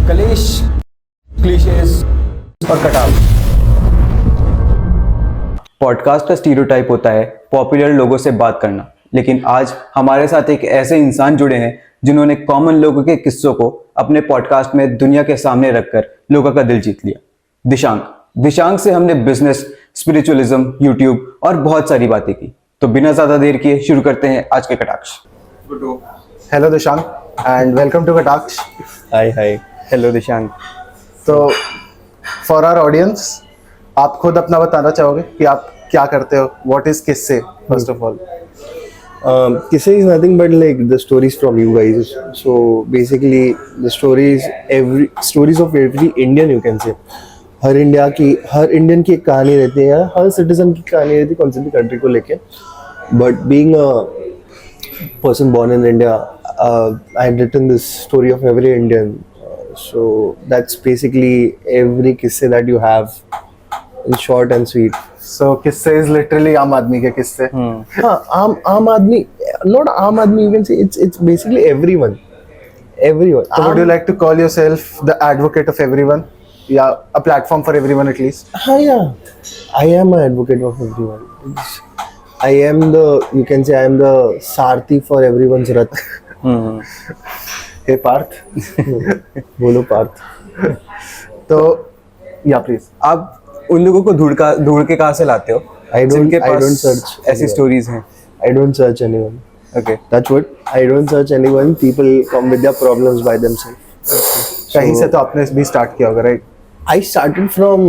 कलेश, क्लीशेस और कटाक्ष। पॉडकास्ट का स्टीरियोटाइप होता है पॉपुलर लोगों से बात करना, लेकिन आज हमारे साथ एक ऐसे इंसान जुड़े हैं जिन्होंने कॉमन लोगों के किस्सों को अपने पॉडकास्ट में दुनिया के सामने रखकर लोगों का दिल जीत लिया। दिशांक से हमने बिजनेस, स्पिरिचुअलिज्म, यूट्यूब और बहुत सारी बातें की। तो बिना ज्यादा देर किए शुरू करते हैं आज के Kataksh. Hello Dishank and welcome to Kataksh. Hi hello Dishank. तो फॉर आवर ऑडियंस, आप खुद अपना बताना चाहोगे कि आप क्या करते हो? व्हाट इज किस्से first of all? Kissey is nothing but like the stories from you guys. So basically the stories of every Indian, you can say. Her Indian की एक कहानी रहती है, हर सिटीजन की कहानी रहती है कौन सी भी कंट्री को लेके. But being a person born in India, I had written this story of every Indian. So that's basically every kisse that you have in short and sweet. So किस्से is literally आम आदमी के किस्से. हाँ, आम आदमी, not आम आदमी, you can say it's basically everyone. So would you like to call yourself the advocate of everyone? Yeah, a platform for everyone at least. Yeah, I am an advocate of everyone. I am you can say I am the Sarthi for everyone's Rath. Hey Parth. बोलो पार्थ. तो या please आप उन लोगों को ढूंढ के कहाँ से लाते हो जिनके पास ऐसी स्टोरीज हैं? I don't search anyone. Okay. That's what. I don't search anyone. People come with their problems by themselves. कहीं से तो आपने भी स्टार्ट किया होगा, right? I started from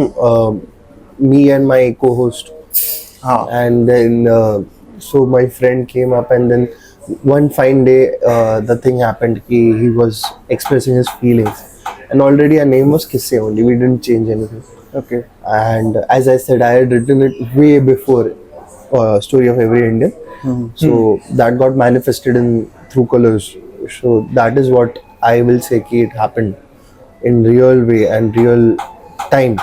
me and my co-host. And then so my friend came up, and then one fine day the thing happened. He was expressing his feelings, and already our name was Kissey only. We didn't change anything. Okay. And as I said, I had written it way before Story of Every Indian. So that got manifested in through colors. So that is what I will say ki it happened in real way and real time.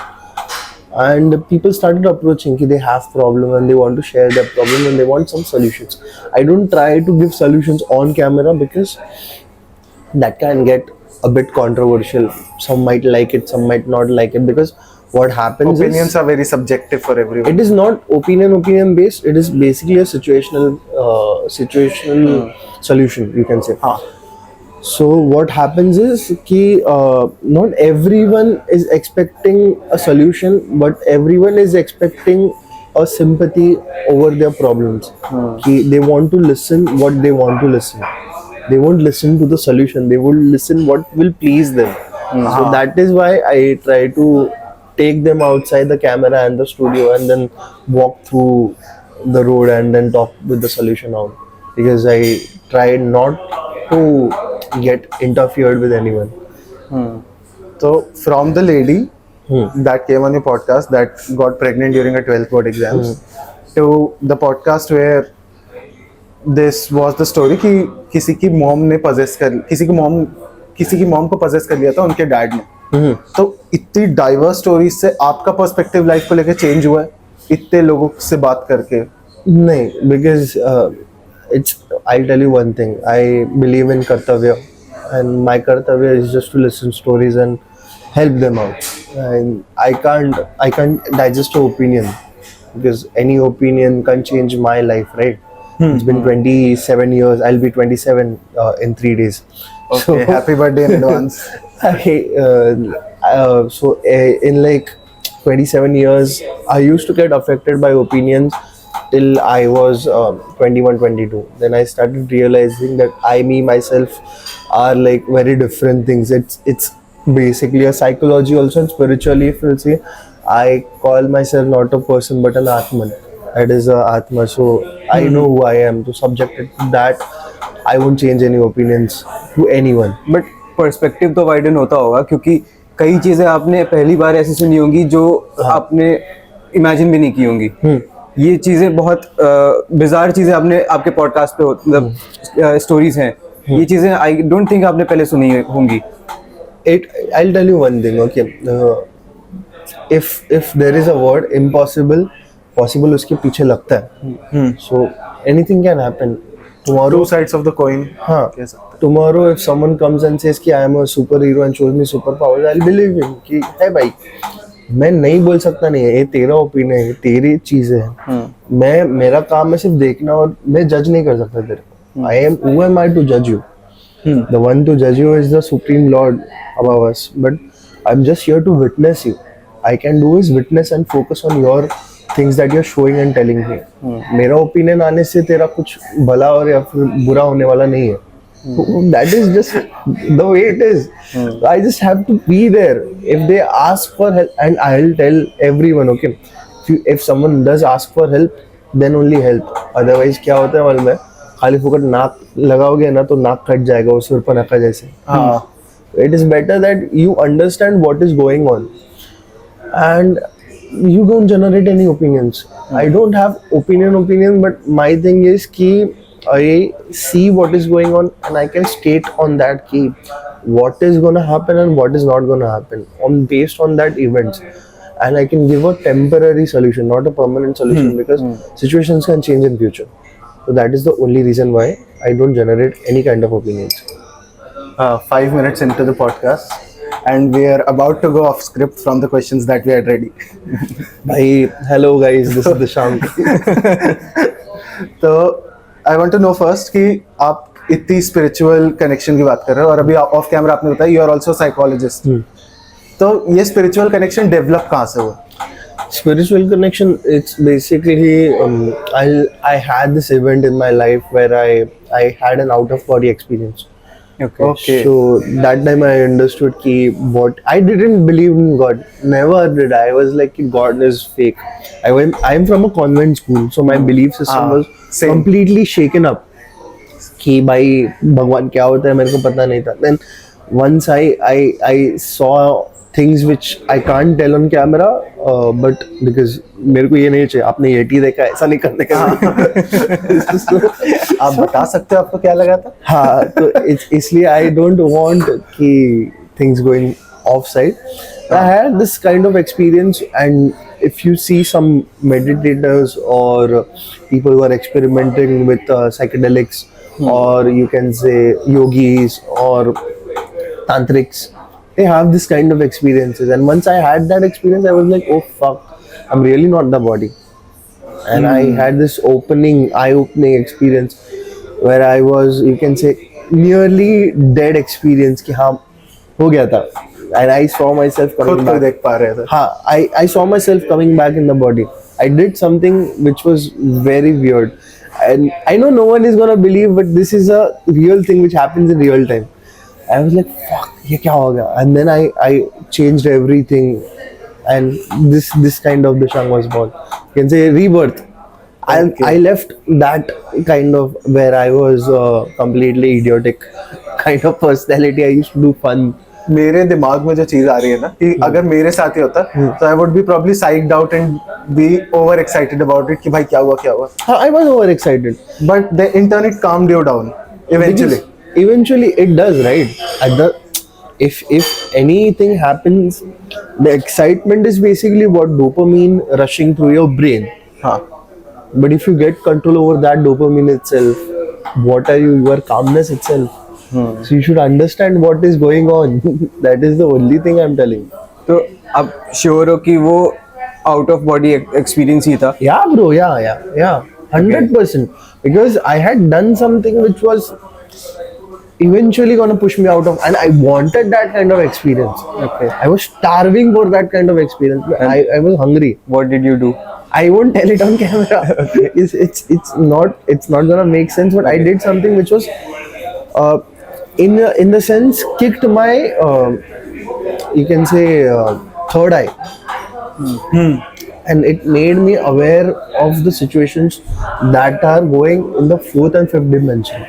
And people started approaching ki they have problem and they want to share their problem and they want some solutions. I don't try to give solutions on camera because that can get a bit controversial. Some might like it, some might not like it, because what happens opinions are very subjective for everyone. It is not opinion based. It is basically a situational solution, you can say. So what happens is ki not everyone is expecting a solution, but everyone is expecting a sympathy over their problems. Ki they want to listen what they want to listen. They won't listen to the solution. They will listen what will please them. So that is why I try to take them outside the camera and the studio and then walk through the road and then talk with the solution out, because I try not to get interfered with anyone. So from the lady that came on your podcast that got pregnant during her 12th board exams to the podcast where this was the story कि किसी की mom को possess कर लिया था उनके dad ने. तो इतनी डाइवर्स स्टोरीज से आपका पर्सपेक्टिव लाइफ को लेके चेंज हुआ है इतने लोगों से बात करके? नहीं, because I'll tell you one thing. I believe in kartavya, and my kartavya is just to listen stories and help them out. And I can't digest an opinion, because any opinion can change my life, right? It's been 27 years. I'll be 27 in 3 days. Okay, so, happy birthday in advance. In like 27 years, I used to get affected by opinions till I was 21, 22. Then I started realizing that myself are like very different things. It's basically a psychology also, and spiritually, if you'll see, I call myself not a person but an Atman. That is a Atma. So I know who I am. So subjected to that, I won't change any opinions to anyone. But perspective तो widen होता होगा, क्योंकि कई चीजें आपने पहली बार ऐसी सुनी होंगी जो आपने इमेजिन भी नहीं की होंगी. ये चीजें बहुत बिजार चीजें आपने आपके पॉडकास्ट पे मतलब स्टोरीज हैं, ये चीजें आई डोंट थिंक आपने पहले सुनी होंगी. I'll tell you one thing, okay. If there is a word impossible, possible उसके पीछे लगता है. So anything can happen. tomorrow, two sides of the coin. हाँ, कह सकते tomorrow if someone comes and says कि I am a superhero and shows me superpowers, I'll believe him कि है भाई, मैं नहीं बोल सकता नहीं है, ये तेरा ओपिनियन है, तेरी चीजें हैं, मैं मेरा काम है सिर्फ देखना और मैं जज नहीं कर सकता तेरे को. Who am I to judge you? The one to judge you is the supreme lord above us, but I'm just here to witness you. I can do is witness and focus on your things that you're showing and telling me. मेरा opinion आने से तेरा कुछ भला और या फिर बुरा होने वाला नहीं है. That is just the way it is. I just have to be there. If they ask for help, and I'll tell everyone, okay, if someone does ask for help, then only help. Otherwise क्या होता है मालूम है, खाली फुकट नाक लगाओगे ना तो नाक कट जाएगा वो सुर्पनखा जैसे. It is better that you understand what is going on and you don't generate any opinions. I don't have opinion, but my thing is ki I see what is going on and I can state on that ki what is gonna happen and what is not gonna happen based on that events, and I can give a temporary solution, not a permanent solution, because situations can change in future. So that is the only reason why I don't generate any kind of opinions. 5 minutes into the podcast, and we are about to go off script from the questions that we had ready. Bhai, hello guys, this is Dishank. तो I want to know first कि आप इतनी spiritual connection की बात कर रहे हो और अभी off camera आपने बताया you are also a psychologist. तो ये spiritual connection develop कहाँ से हुआ? Spiritual connection, it's basically I had this event in my life where I had an out of body experience. Okay. So that time I understood ki what I didn't believe in God. Never did. I was like ki God is fake. I'm from a convent school, so my belief system was completely shaken up. कि भाई भगवान क्या होता है मेरे को पता नहीं था. Then once I saw things which I can't tell on camera, but because मेरे को ये नहीं चाहिए, आपने येटी देखा ऐसा नहीं करने का. आप बता सकते हो आपको क्या लगा था? हाँ, तो इसलिए I don't want कि things going offside. I had this kind of experience, and if you see some meditators or people who are experimenting with psychedelics, or you can say yogis or tantrics, they have this kind of experiences. And once I had that experience, I was like, oh fuck, I'm really not the body. And I had this eye-opening experience where I was, you can say, nearly dead experience कि हाँ हो गया था. And I saw myself coming back. देख पा रहे थे. हाँ, I saw myself coming back in the body. I did something which was very weird. And I know no one is gonna believe, but this is a real thing which happens in real time. I was like, fuck, ये क्या हो गया? And then I changed everything, and this kind of Dishank was born. You can say rebirth. I left that kind of where I was completely idiotic kind of personality. I used to do fun. मेरे दिमाग में जो चीज आ रही है ना कि अगर मेरे साथ ही होता तो I would be probably psyched out and be over excited about it कि भाई क्या हुआ. I was over excited, But in turn it calmed you down eventually. Because eventually it does, right? If anything happens, the excitement is basically what dopamine rushing through your brain. हाँ. But if you get control over that dopamine itself, what are you? You are calmness itself. So you should understand what is going on. That is the only thing I'm telling. तो आप sure हो कि वो out of body experience ही था? Yeah, bro. Yeah. 100%. Because I had done something which was eventually gonna push me out of, and I wanted that kind of experience. Okay. I was starving for that kind of experience. I was hungry. What did you do? I won't tell it on camera. It's not gonna make sense. But I did something which was, in the sense, kicked my you can say third eye. And it made me aware of the situations that are going in the fourth and fifth dimension.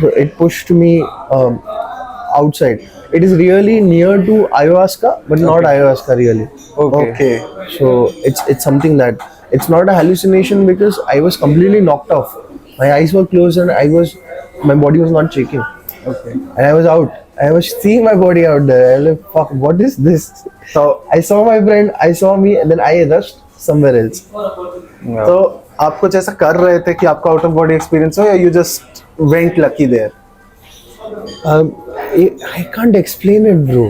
So it pushed me outside. It is really near to ayahuasca, but not ayahuasca really. Okay. So it's something that it's not a hallucination because I was completely knocked off. My eyes were closed and my body was not shaking. Okay. And I was out. I was seeing my body out there. I was like, fuck, what is this? So I saw my friend, I saw me, and then I rushed somewhere else. तो आप कुछ ऐसा कर रहे थे कि आपका out of body experience हो, या you just went lucky there? I can't explain it, bro.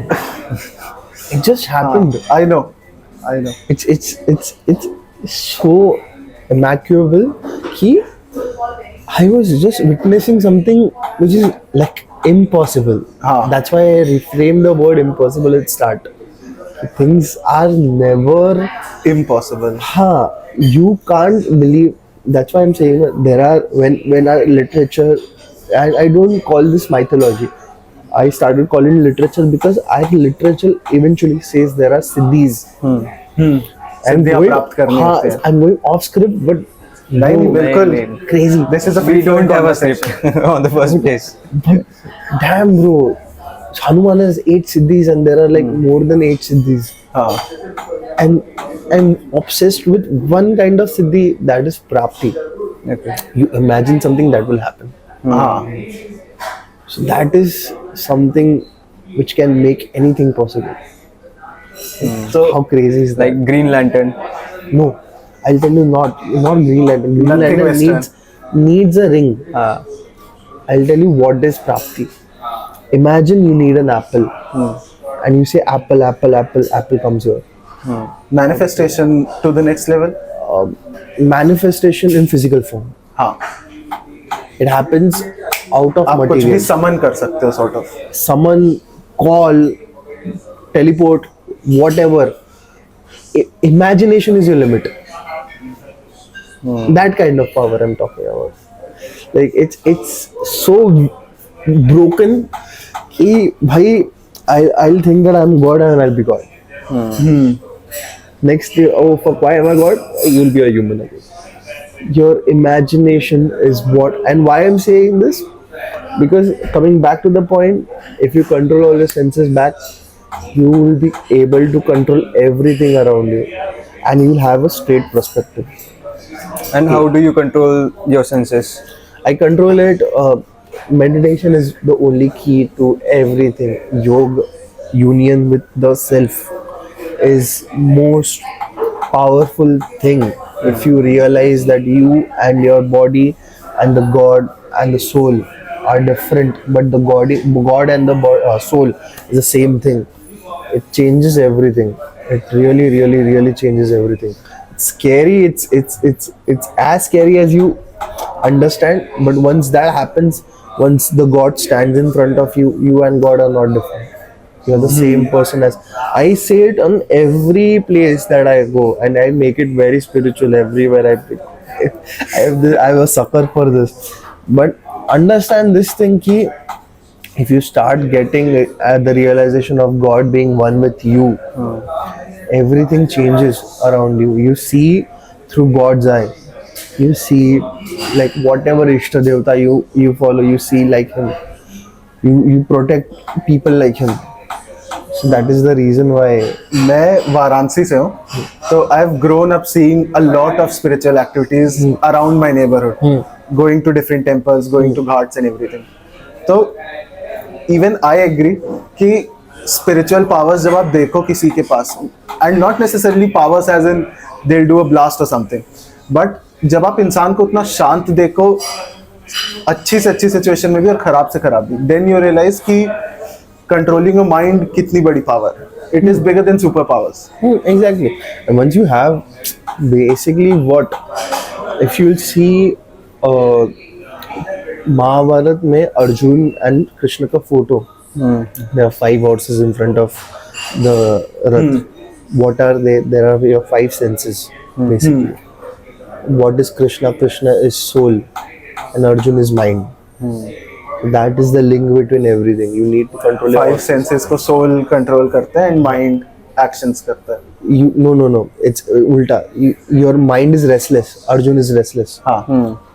It just happened. I know. It's so immaculable. I was just witnessing something which is like impossible. That's why I reframed the word impossible at start. Things are never Impossible. You can't believe. That's why I'm saying that there are when our literature, and I don't call this mythology. I started calling literature because our literature eventually says there are siddhis. सिद्धियाँ प्राप्त करनी होती हैं. I'm going off script, but नहीं, बिल्कुल crazy. This is a We don't have a script on the first place. But damn, bro, Hanuman has 8 siddhis, and there are like more than 8 siddhis. And I'm obsessed with one kind of siddhi, that is prapti. Okay. You imagine something that will happen. So that is something which can make anything possible. So how crazy is that? Like Green Lantern. No, I'll tell you, not Green Lantern. Green Nothing Lantern needs a ring. I'll tell you what is prapti. Imagine you need an apple, and you say apple, apple, apple, apple comes here. Manifestation to the next level. Manifestation in physical form. It happens out of आप कुछ भी material. समन कर सकते हो, sort of. Summon, call, teleport, whatever. Imagination is your limit. That kind of power I'm talking about. Like it's so broken. कि भाई, I'll think that I'm God and I'll be God. Next day, oh fuck, why am I God? You'll be a human again. Your imagination is what, and why I'm saying this, because coming back to the point, if you control all your senses back, you will be able to control everything around you, and you'll have a straight perspective. And how do you control your senses? I control it. Meditation is the only key to everything. Yoga, union with the self, is most powerful thing. If you realize that you and your body and the God and the soul are different, but the God and the soul is the same thing, it changes everything. It really, really, really changes everything. It's scary. It's as scary as you understand. But once that happens, once the God stands in front of you, you and God are not different. You're the same person as. I say it on every place that I go, and I make it very spiritual everywhere I pick. I'm a sucker for this. But understand this thing, ki if you start getting the realization of God being one with you, everything changes around you. You see through God's eye. You see, like whatever Ishta Devata you follow, you see like him. You protect people like him. So that is the reason why. मैं वाराणसी से हूँ, so I've grown up seeing a lot of spiritual activities around my neighborhood, going to different temples, going to ghats and everything. So even I agree कि spiritual powers जब आप देखो किसी के पास, and not necessarily powers as in they'll do a blast or something, but जब आप इंसान को उतना शांत देखो, अच्छी से अच्छी सिचुएशन में भी और खराब से खराब भी, then you realize कि controlling your mind kitni badi power. It is bigger than superpowers. Exactly. And once you have basically what, if you'll see Mahabharat mein Arjun and Krishna ka photo, there are 5 horses in front of the Rath. What are they? There are your 5 senses basically. What is Krishna? Krishna is soul and Arjun is mind. That is the link between everything. You need to control your 5 senses को soul control करता है and mind actions करता है. No. It's ulta. Your mind is restless. Arjun is restless.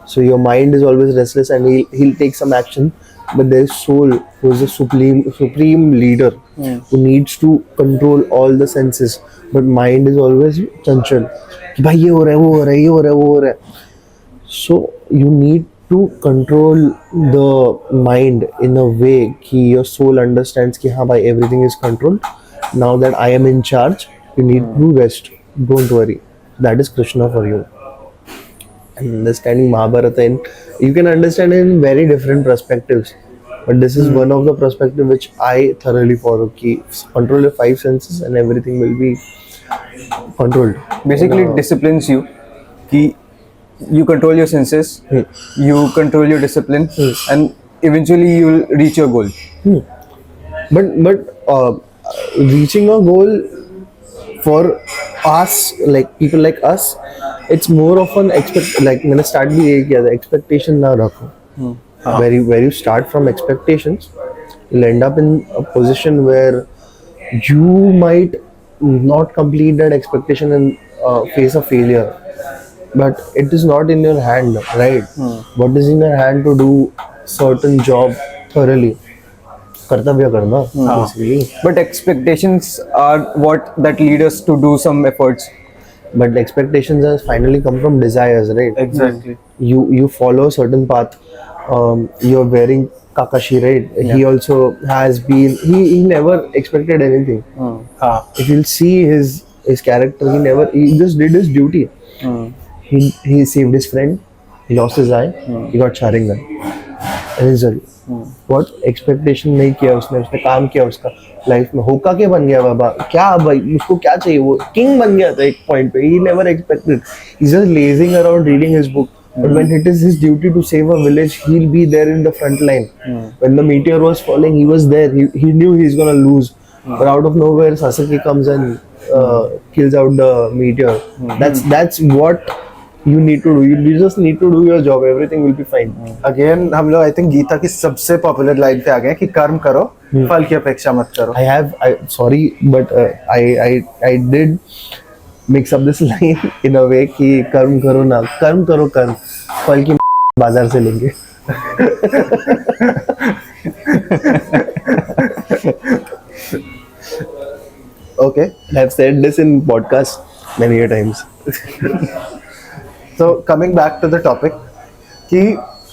So your mind is always restless, and he'll take some action. But there is soul, who is the supreme leader, who needs to control all the senses. But mind is always chanchal. कि भाई ये हो रहा है, वो हो रहा है, ये हो रहा है, वो हो रहा है. So you need to control the mind in a way कि your soul understands कि हाँ भाई everything is controlled. Now that I am in charge, you need to rest. Don't worry. That is Krishna for you. understanding Mahabharata, and you can understand it in very different perspectives. But this is one of the perspective which I thoroughly follow. Ki control your five senses and everything will be controlled. Basically, it disciplines you. कि you control your senses, you control your discipline, and eventually you will reach your goal. But reaching a goal for us, like people like us, it's more of an like मैंने start भी यही किया था, expectation ना रखो. Where you start from expectations, you'll end up in a position where you might not complete that expectation and face a failure. But it is not in your hand, right? What is in your hand to do certain job thoroughly? कर्तव्य करना, basically. But expectations are what that lead us to do some efforts. But the expectations has finally come from desires, right? Exactly. You follow a certain path. You're wearing Kakashi, right? Yeah. He also has been. He never expected anything. If you'll see his character, he just did his duty. He saved his friend. He lost his eye. He got Sharingan. Result. What expectation नहीं किया उसने काम किया उसका life में होका के बन गया बाबा क्या भाई उसको क्या चाहिए वो किंग बन गया था एक पॉइंट पे he never expected he's just lazing around reading his book but when it is his duty to save a village he'll be there in the front line when the meteor was falling he was there he knew he's gonna lose but out of nowhere Sasuke comes and kills out the meteor that's what you need to do you just need to do your job everything will be fine again हम लोग I think Gita की सबसे popular line पे आ गए कि कर्म करो फल की अपेक्षा मत करो. sorry but I did mix up this line in a way कि कर्म करो ना कर्म करो कर्म फल की बाजार से लेंगे. Okay, I've said this in podcast many a times. so coming back to the topic कि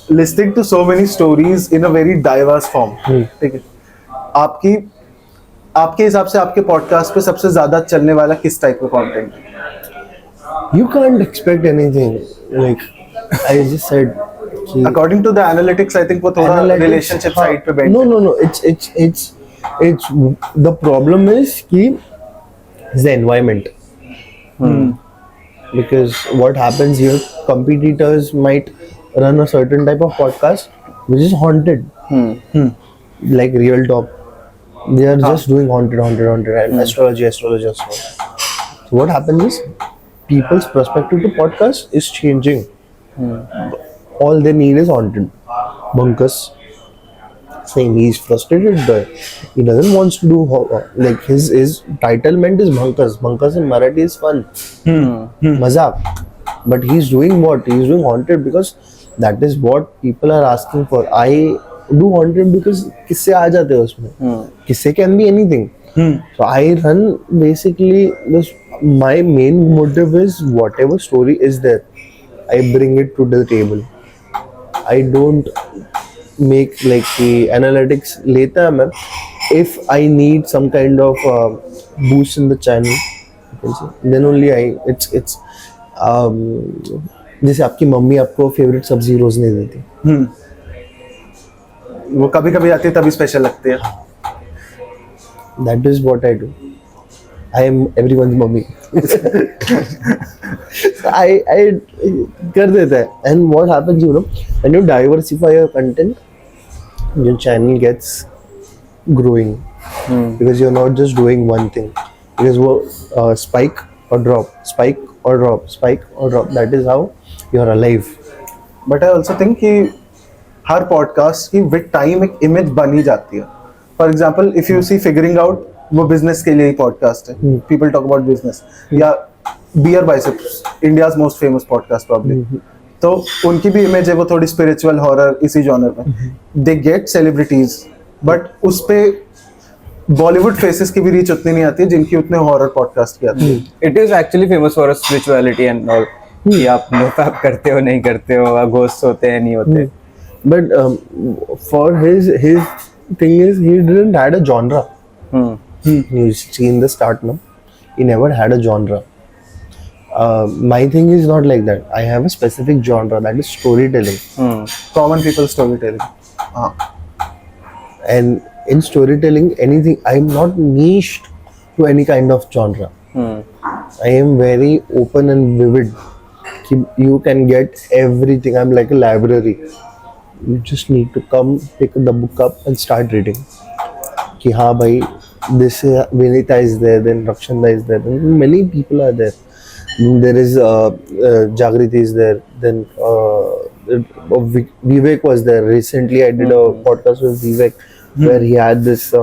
listening to so many stories in a very diverse form. ठीक है. आपके हिसाब से आपके पॉडकास्ट पे सबसे ज्यादा चलने वाला किस टाइप का कंटेंट है? You can't expect anything. Like I just said. According to the analytics, I think वो थोड़ा relationship side पे बैठ. No. It's the problem is कि is the environment. Because what happens here, competitors might run a certain type of podcast which is haunted. Like Real Talk. They are just doing haunted and astrology. So what happens is people's perspective to podcast is changing. All they need is haunted. Bunkus saying he's frustrated but he doesn't want to do like his titlement is Bunkus in Marathi is fun. Mazak. But he's doing what? He's doing haunted because that is what people are asking for. I do haunted because किससे आ जाते हैं उसमें किससे can be anything. So I run basically this. My main motive is whatever story is there, I bring it to the table. I don't make like the analytics लेता है मैं. If I need some kind of boost in the channel, then only it's जैसे आपकी mummy आपको favourite सब्जी रोज नहीं देती. वो कभी कभी आती है तभी स्पेशल लगती है. That is what I do. I am everyone's mummy. I कर देता है. And what happens, when you diversify your content, your channel gets growing. Because you're not just doing one thing. Because spike or drop, spike or drop, spike or drop. That is how you're alive. But I also think कि हर podcast की with time एक image बनी जाती है. For example if you see figuring out वो business के लिए ही पॉडकास्ट है. पीपल टॉक अबाउट बिजनेस या beerbiceps, India's most famous podcast probably. तो उनकी भी इमेज है वो थोड़ी स्पिरिचुअल हॉरर इसी जॉनर में. दे गेट सेलिब्रिटीज बट उस पे बॉलीवुड फेसेस की भी रीच उतनी नहीं आती है जिनकी उतने हॉरर पॉडकास्ट की आती है. It is actually famous for spirituality and all कि आप नोफैप करते हो नहीं करते हो, घोस्ट होते हैं नहीं होते. But for his thing is he didn't had a genre. You see in the start, no, he never had a genre. My thing is not like that. I have a specific genre, that is storytelling. Common people storytelling. And in storytelling, anything, I'm not niched to any kind of genre. I am very open and vivid. You can get everything. I'm like a library. You just need to come, pick the book up and start reading. Ki haan bhai, this Vinita is there, then Rakshanda is there, then many people are there. There is Jagriti is there, then Vivek was there. Recently I did a podcast with Vivek where he had this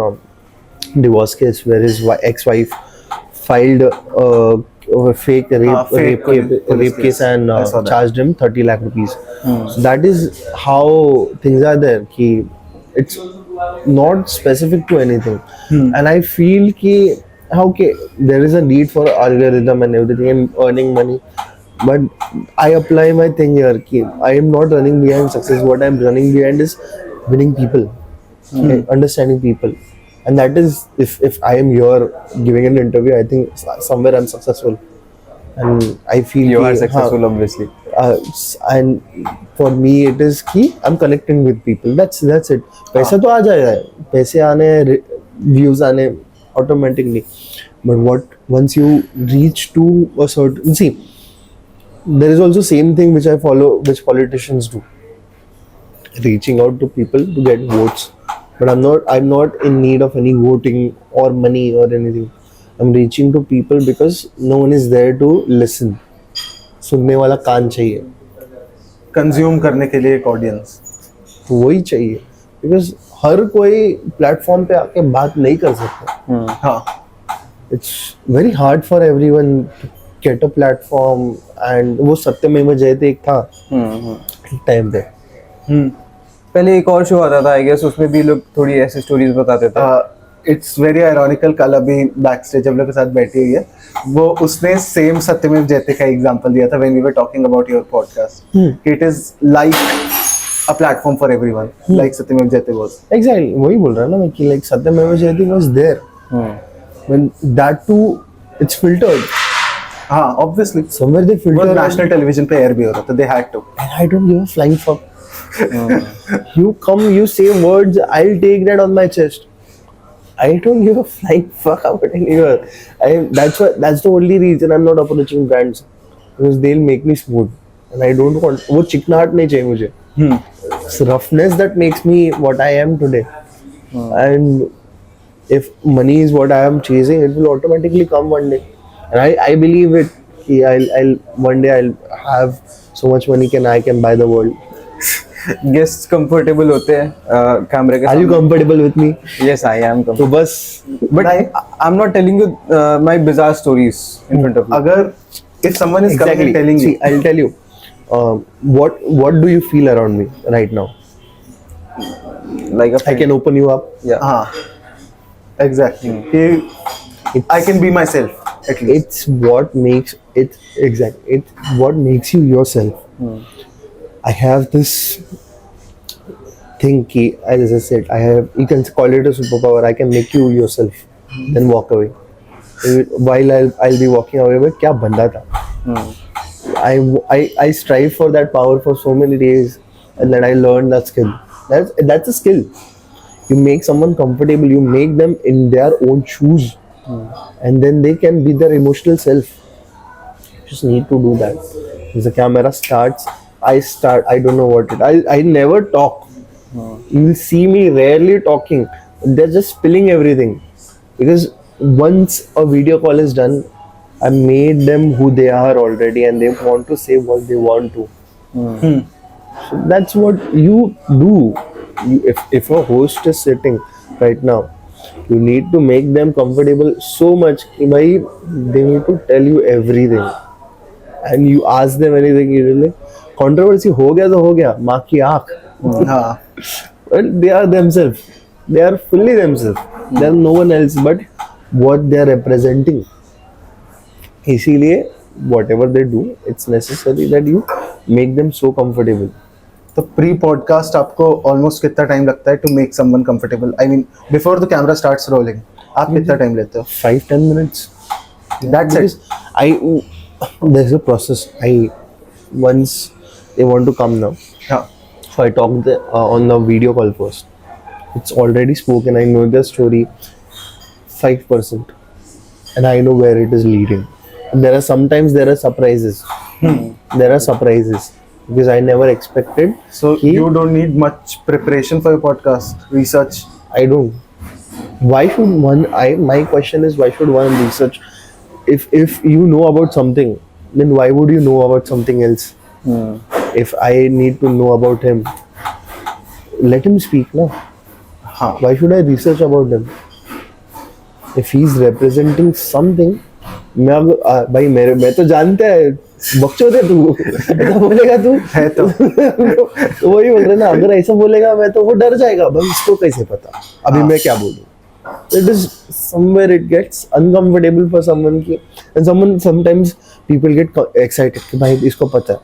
divorce case where his ex-wife filed a fake rape case and charged him 30 lakh rupees. So that is how things are there. Ki it's not specific to anything. And I feel ki okay, there is a need for algorithm and everything and earning money, but I apply my thing here. Ki I am not running behind success. What I am running behind is winning people, okay, understanding people, and that is if I am here giving an interview, I think somewhere I'm successful, and I feel You are successful, obviously. And for me it is ki I'm connecting with people. That's it. पैसा तो आ जाएगा, पैसे आने, views आने automatically, but once you reach to a certain, see, there is also same thing which I follow, which politicians do, reaching out to people to get votes. But I'm not in need of any voting or money or anything. I'm reaching to people because no one is there to listen. सुनने वाला कान चाहिए, consume करने के लिए एक audience वही चाहिए, because हर कोई प्लेटफॉर्म पे आके बात नहीं कर सकता. हाँ, It's very hard for everyone to get a platform, and वो सत्यमेव जयते एक था एक टाइम पे. पहले एक और शो आता था, आई गेस, उसमें भी लोग थोड़ी ऐसी स्टोरीज बताते थे. It's very ironical. कल अभी बैकस्टेज हम लोग के साथ बैठी हुई है, वो उसने सेम सत्यमेव जयते का एग्जांपल दिया था when we were talking about your podcast. It is like a platform for everyone, like Satyamev Jayate was. Exactly, वही बोल रहा ना मैं कि like Satyamev Jayate was there. When that too, it's filtered. हाँ, obviously. Somewhere they filter. वो national television पे air भी हो रहा था. They had to. And I don't give a flying fuck. You come, you say words, I'll take that on my chest. I don't give a flying fuck about anyone. That's the only reason I'm not approaching brands, because they'll make me smooth, and I don't want. वो चिकनाहट नहीं चाहिए मुझे. It's roughness that makes me what I am today. And if money is what I am chasing, it will automatically come one day. And I believe it. I'll one day I'll have so much money I can buy the world. Guest comfortable होते हैं कैमरे के Are you comfortable with me? Yes, I am तो comfortable. बस But I'm not telling you my bizarre stories in front of you. अगर if someone is coming and telling you, See, I'll tell you. What do you feel around me right now? Like a I can open you up. yeah. हाँ, exactly. I can be myself at least. It's what makes it exactly. It's what makes you yourself. I have this thing. As I said, you can call it a superpower. I can make you yourself, then walk away. While I'll be walking away, but क्या बंदा था? I strive for that power for so many days, and then I learned that skill. That's a skill. You make someone comfortable. You make them in their own shoes, and then they can be their emotional self. You just need to do that. As the camera starts, I start. I don't know what it. I never talk. You'll see me rarely talking. They're just spilling everything, because once a video call is done, I made them who they are already, and they want to say what they want to. So that's what you do. If a host is sitting right now, you need to make them comfortable so much कि भाई they need to tell you everything, and you ask them anything. You like controversy हो गया तो हो गया, माँ की आँख. हाँ, Well, they are themselves. They are fully themselves. They are no one else but what they are representing. इसीलिए whatever they do, it's necessary that you make them so comfortable. तो प्री पॉडकास्ट आपको almost कितना time लगता है to make someone comfortable? I mean before the camera starts rolling आप कितना time लेते हो? 5-10 minutes. That's it. there's a process. Once they want to come now, हाँ so I talk on the video call first. It's already spoken. I know the story 5%, and I know where it is leading. There are surprises. There are surprises because I never expected. so you don't need much preparation for your podcast research. I don't. Why should one? My question is, why should one research? If you know about something, then why would you know about something else? If I need to know about him, let him speak now. हाँ Why should I research about him? If he's representing something, भाई मैं तो जानते हैं बकचोद है तू, ऐसा बोलेगा तू है तो तो वही बोल रहे ना, अगर ऐसा बोलेगा मैं तो वो डर जाएगा, भाई इसको कैसे पता अभी मैं क्या बोलूं. It is somewhere it gets uncomfortable for someone की, and sometimes people get excited कि भाई इसको पता है.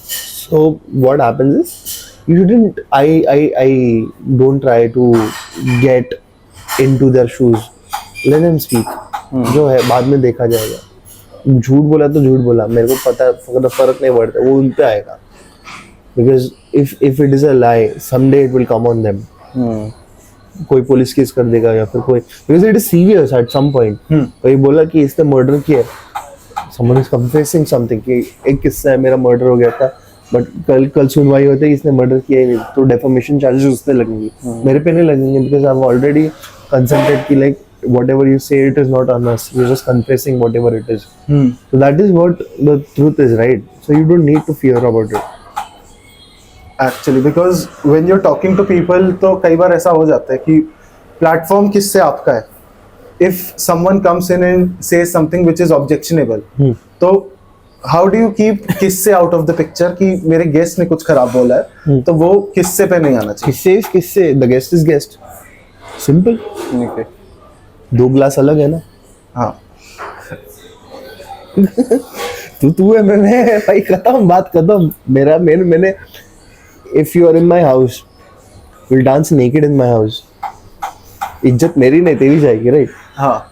So what happens is, you shouldn't. I don't try to get into their shoes. Let them speak. जो है बाद में देखा जाएगा. झूठ बोला तो झूठ बोला, मेरे को पता फर्क नहीं पड़ता, वो उन पे आएगा. Because if it is a lie, someday it will come on them. कोई पुलिस केस कर देगा या फिर कोई, because it is serious at some point. कोई बोला कि इसने मर्डर किया, someone is confessing something कि एक किस्सा है मेरा मर्डर हो गया था, बट कल सुनवाई होते ही इसने मर्डर किया ही नहीं, तो डेफामेशन चार्जेस उस पे लगेंगे, मेरे पे नहीं लगेंगे, because I've already consented कि like whatever you say, it is not on us, you're just confessing whatever it is. So that is what the truth is, right? So you don't need to fear about it. Actually because when you are talking to people तो कई बार ऐसा हो जाता है कि platform किससे आपका है. If someone comes in and says something which is objectionable, तो हाउ डू यू कीप किससे आउट ऑफ द पिक्चर कि मेरे गेस्ट ने कुछ खराब बोला है, तो वो किससे पे नहीं आना चाहिए. किससे the guest is guest, simple. Okay, दो ग्लास अलग है ना. हाँ तू है मैं भाई, खत्म बात खत्म. मैंने if you are in my house, we'll dance naked in my house. इज्जत मेरी नहीं तेरी जाएगी, right? हाँ,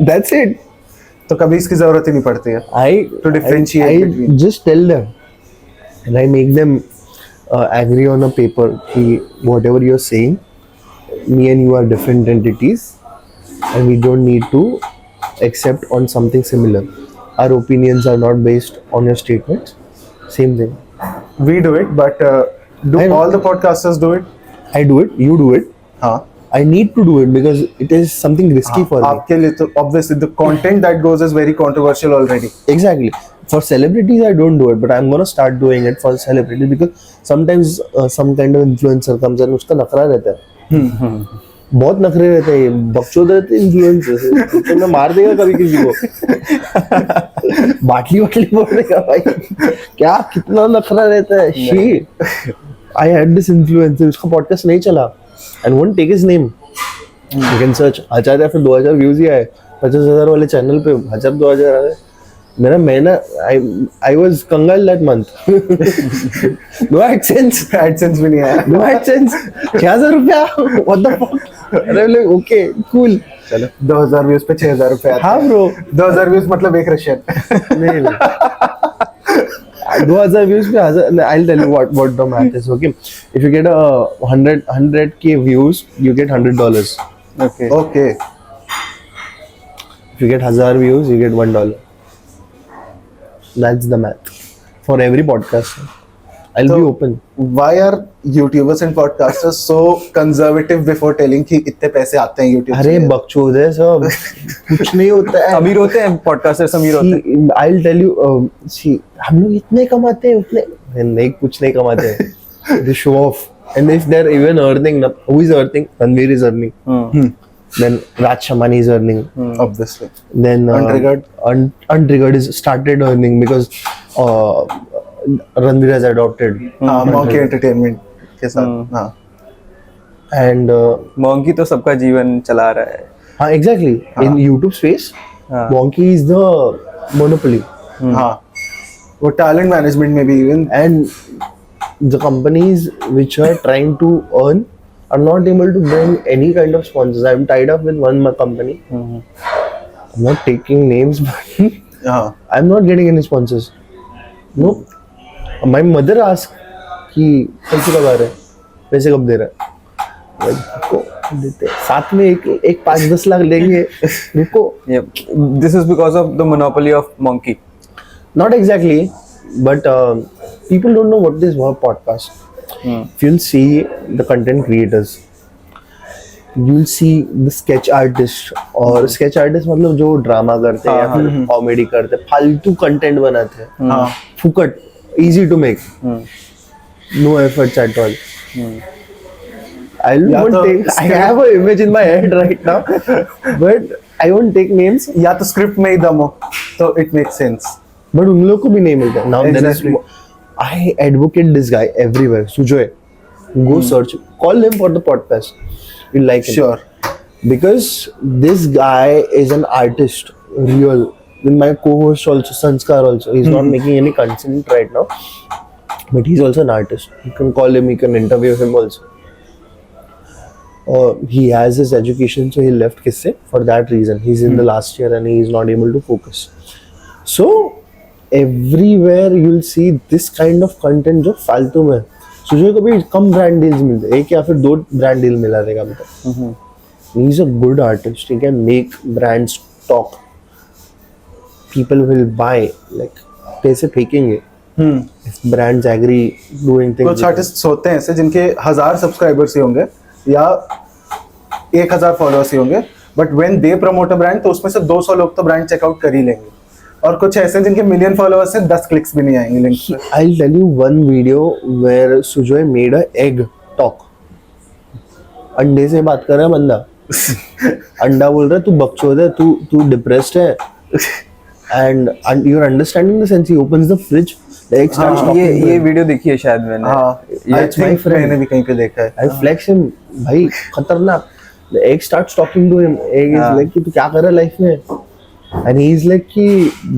That's it. तो कभी इसकी जरूरत ही नहीं पड़ती है to differentiate I between. just tell them and I make them agree on a paper कि whatever you're saying, me and you are different entities and we don't need to accept on something similar. Our opinions are not based on your statements. Same thing. We do it, but do all the podcasters do it? I do it, you do it. हाँ, I need to do it because it is something risky for me. आपके लिए तो obviously the content that goes is very controversial already. Exactly. For celebrities, I don't do it, but I'm gonna start doing it for celebrities because sometimes some kind of influencer comes and उसका नखरा रहता है. बहुत नखरे रहते हैं, बकचोद रहते हैं इन्फ्लुएंसर, तो मैं मार देगा कभी किसी को. बाटली बोल देगा भाई, क्या कितना नखरा रहता है. She I had this influencer, उसका पॉडकास्ट नहीं चला, and won't take his name. You can search. हजार या फिर 2000 व्यूज ही आए, 50,000 वाले चैनल पे 1000-2000 आए. मेरा महीना I was कंगाल that month. No AdSense भी नहीं आया. No AdSense. 6,000 रुपया. What the fuck? अरे like okay cool. चलो 2000 व्यूज पे 6,000 रुपए आते हैं. हाँ bro. 2000 व्यूज मतलब एक रशियन. नहीं 2000 व्यूज पे 1000. I'll tell you what the math is. Okay, if you get a 100k views, you get $100. Okay. If you get 1000 views, you get $1. That's the math for every podcaster. I'll be open. Why are YouTubers and podcasters so conservative before telling कि इतने पैसे आते हैं YouTube से? अरे बकचोद है सब. कुछ नहीं होता है. अमीर होते हैं पॉडकास्टर्स, अमीर होते हैं. I'll tell you, see, हम लोग इतने कमाते हैं, उतने नहीं, कुछ नहीं कमाते हैं. They show off. And if they're even earning, who is earning? Ranveer is earning. Then Raj Shamani is earning. Obviously. Then Untriggered. Untriggered is started earning because Ranveer has adopted. हाँ, Monkey Entertainment के साथ. हाँ. And monkey तो सबका जीवन चला रहा है. हाँ, exactly. In YouTube space, Monkey is the monopoly. हाँ. वो talent management में भी even. And the companies which are trying to earn are not able to bring any kind of sponsors. I'm tied up with one company. I'm not taking names, but I'm not getting any sponsors. No. My mother asked कि पैसे कब आ रहे हैं, पैसे कब दे रहा है, रुको देते हैं। साथ में एक 5-10 लाख लेंगे, रुको। This is because of the monopoly of monkey. Not exactly, but people don't know what is podcast. If you'll see the content creators, you'll see the sketch artist, और sketch artist मतलब जो ड्रामा करते हैं या फिर comedy करते हैं, फालतू कंटेंट बनाते हैं, फुकट, easy to make, no efforts at all. I have an image in my head right now, but I won't take names. या तो स्क्रिप्ट में ही दम हो तो it makes sense. But उन लोग को भी नहीं मिलता. Now Exactly. there is, I advocate this guy everywhere. Sujoy, go search, call him for the podcast. You'll like him. Sure. Because this guy is an artist, real. With my co-host also, Sanskar also. He's not making any content right now, but he's also an artist. You can call him, you can interview him also. He has his education, so he left Kissey for that reason. He's in the last year and he is not able to focus. So everywhere you'll see this kind of content जो फालतू में। सुजय को भी कम brand deals मिलते, एक या फिर 2 brand deal मिला रहेगा मतलब। He is a good artist. He can make brands talk. People will buy, like पैसे फेंकेंगे if brands agree doing things. कुछ आर्टिस्ट होते हैं ऐसे जिनके 1000 सब्सक्राइबर्स ही होंगे या 1000 फॉलोअर्स ही होंगे, but when they promote a brand तो उसमें से 200 लोग तो ब्रांड चेकआउट कर ही लेंगे, और कुछ ऐसे जिनके मिलियन फॉलोअर्स हैं 10 क्लिक्स भी नहीं आएंगे लिंक पे। I'll tell you one video where Sujoy made a egg talk. अंडे से बात कर रहा है बंदा, अंडा बोल रहा है तू बकचोद है, तू डिप्रेस्ड है, and you're understanding the sense. He opens the fridge, the egg starts talking. ये वीडियो देखी है शायद मैंने। That's my friend. मैंने भी कहीं पे देखा है। I flex him, भाई खतरनाक। The egg starts talking to him. Egg is like कि तू क्या कर रहा है लाइफ में? And he is like कि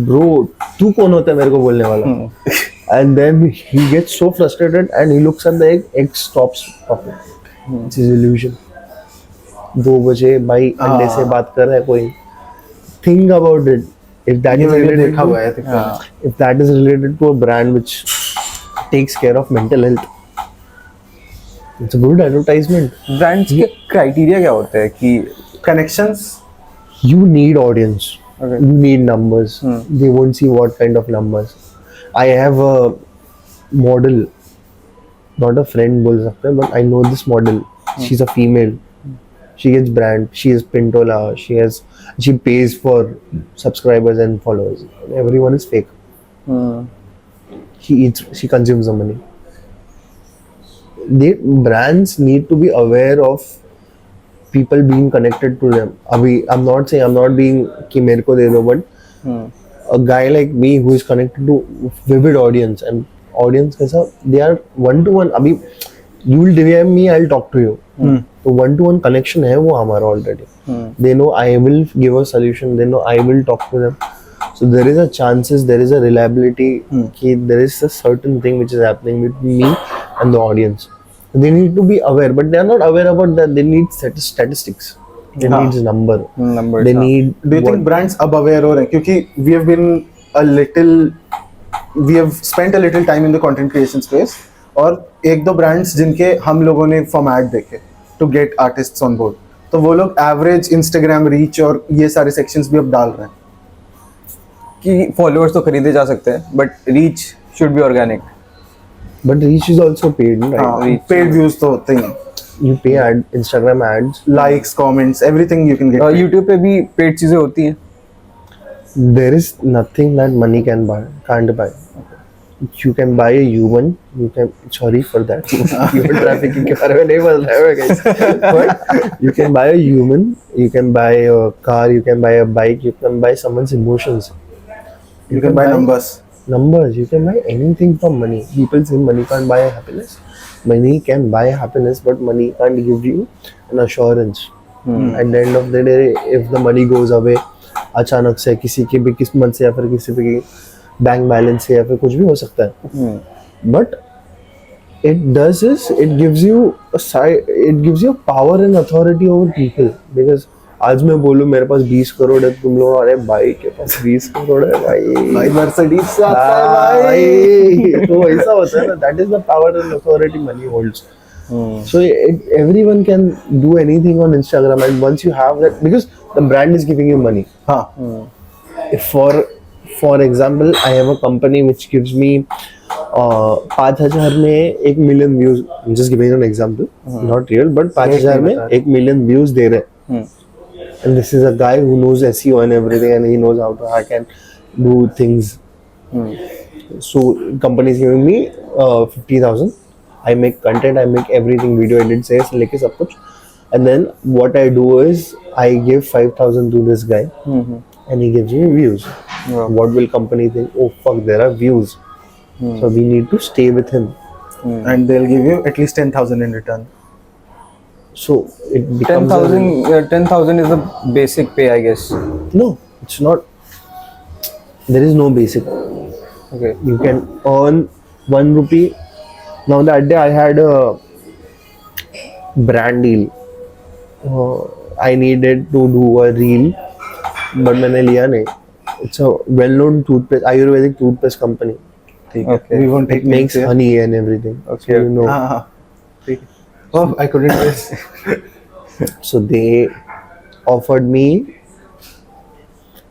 bro तू कौन होता है मेरे को बोलने वाला? And then he gets so frustrated and he looks at the egg. Egg stops talking. It's his illusion. 2 बजे भाई अंडे से बात कर रहा है कोई। Think about it. If that is related देखा हुआ है, if that is related to a brand which takes care of mental health, it's a good advertisement. Brands के क्राइटेरिया क्या होते हैं कि connections. You need audience. Okay. You need numbers. They won't see what kind of numbers. I have a model, not a friend बोल सकते हैं, but I know this model. She's a female. She gets brand. She is Pintola. She pays for subscribers and followers. Everyone is fake. She consumes the money. Brands need to be aware of people being connected to them. I'm not saying, I'm not being कि मेरे को दे दो, but a guy like me who is connected to vivid audience, and audience कैसा, they are one-to-one. अभी you will DM me, I'll talk to you. तो one-to-one connection है वो हमारा already. They know I will give a solution. They know I will talk to them. So there is a chances, there is a reliability. कि there is a certain thing which is happening between me and the audience. They need to be aware, but they are not aware about that. They need statistics. They need numbers. They need. Do you think brands अब aware हो रहे हैं? क्योंकि we have spent a little time in the content creation space, और 1-2 brands जिनके हम लोगों ने format देखे to get artists on board, तो वो लोग average Instagram reach और ये सारे sections भी अब डाल रहे हैं कि फॉलोअर्स तो खरीदे जा सकते हैं, but reach should be organic. But reach is also paid, right? Paid views तो होते ही हैं, You pay Instagram ads. likes, comments, everything you can get paid. YouTube पे भी पेड चीजें होती हैं। There is nothing that money can't buy. You can buy a human. You can, sorry for that. Human trafficking के बारे में नहीं बोल रहा है guys. But you can buy a human. You can buy a car. You can buy a bike. You can buy someone's emotions. You can buy numbers. You can buy anything from money. People say money can't buy happiness. Money can buy happiness, but money can't give you an assurance. At the end of the day, if the money goes away, अचानक से किसी की भी किस्मत से या फिर किसी भी बैंक बैलेंस से या फिर कुछ भी हो सकता है. But it gives you power and authority over people, because आज मैं बोलूं मेरे पास 20 करोड़ है, तुम लोग अरे भाई के पास 20 करोड़ है भाई मर्सिडीज से आता है भाई. तो ऐसा होता है ना, that is the power and authority money holds. So everyone can do anything on Instagram, and once you have that, because the brand is giving you money. If for example I have a company which gives me 5,000 में 1 million views. I'm just giving an example, not real, but 5,000 में 1 million views दे रहे. And this is a guy who knows SEO and everything, and he knows how to hack and do things. So company is giving me 50,000. I make content, I make everything, video edit, sales, लेके सब कुछ. And then what I do is I give 5,000 to this guy, and he gives me views. What will company think? Oh fuck, there are views. So we need to stay with him. And they'll give you at least 10,000 in return. So it becomes 10,000 is the basic pay, I guess. No, it's not. There is no basic. Okay. You can earn 1 rupee. Now that day I had a brand deal. I needed to do a reel, but मैंने लिया नहीं. It's a well-known toothpaste, Ayurvedic toothpaste company. Okay. We won't take It makes names here. honey and everything. Okay. So you know. ठीक है. Oh, I couldn't guess. So they offered me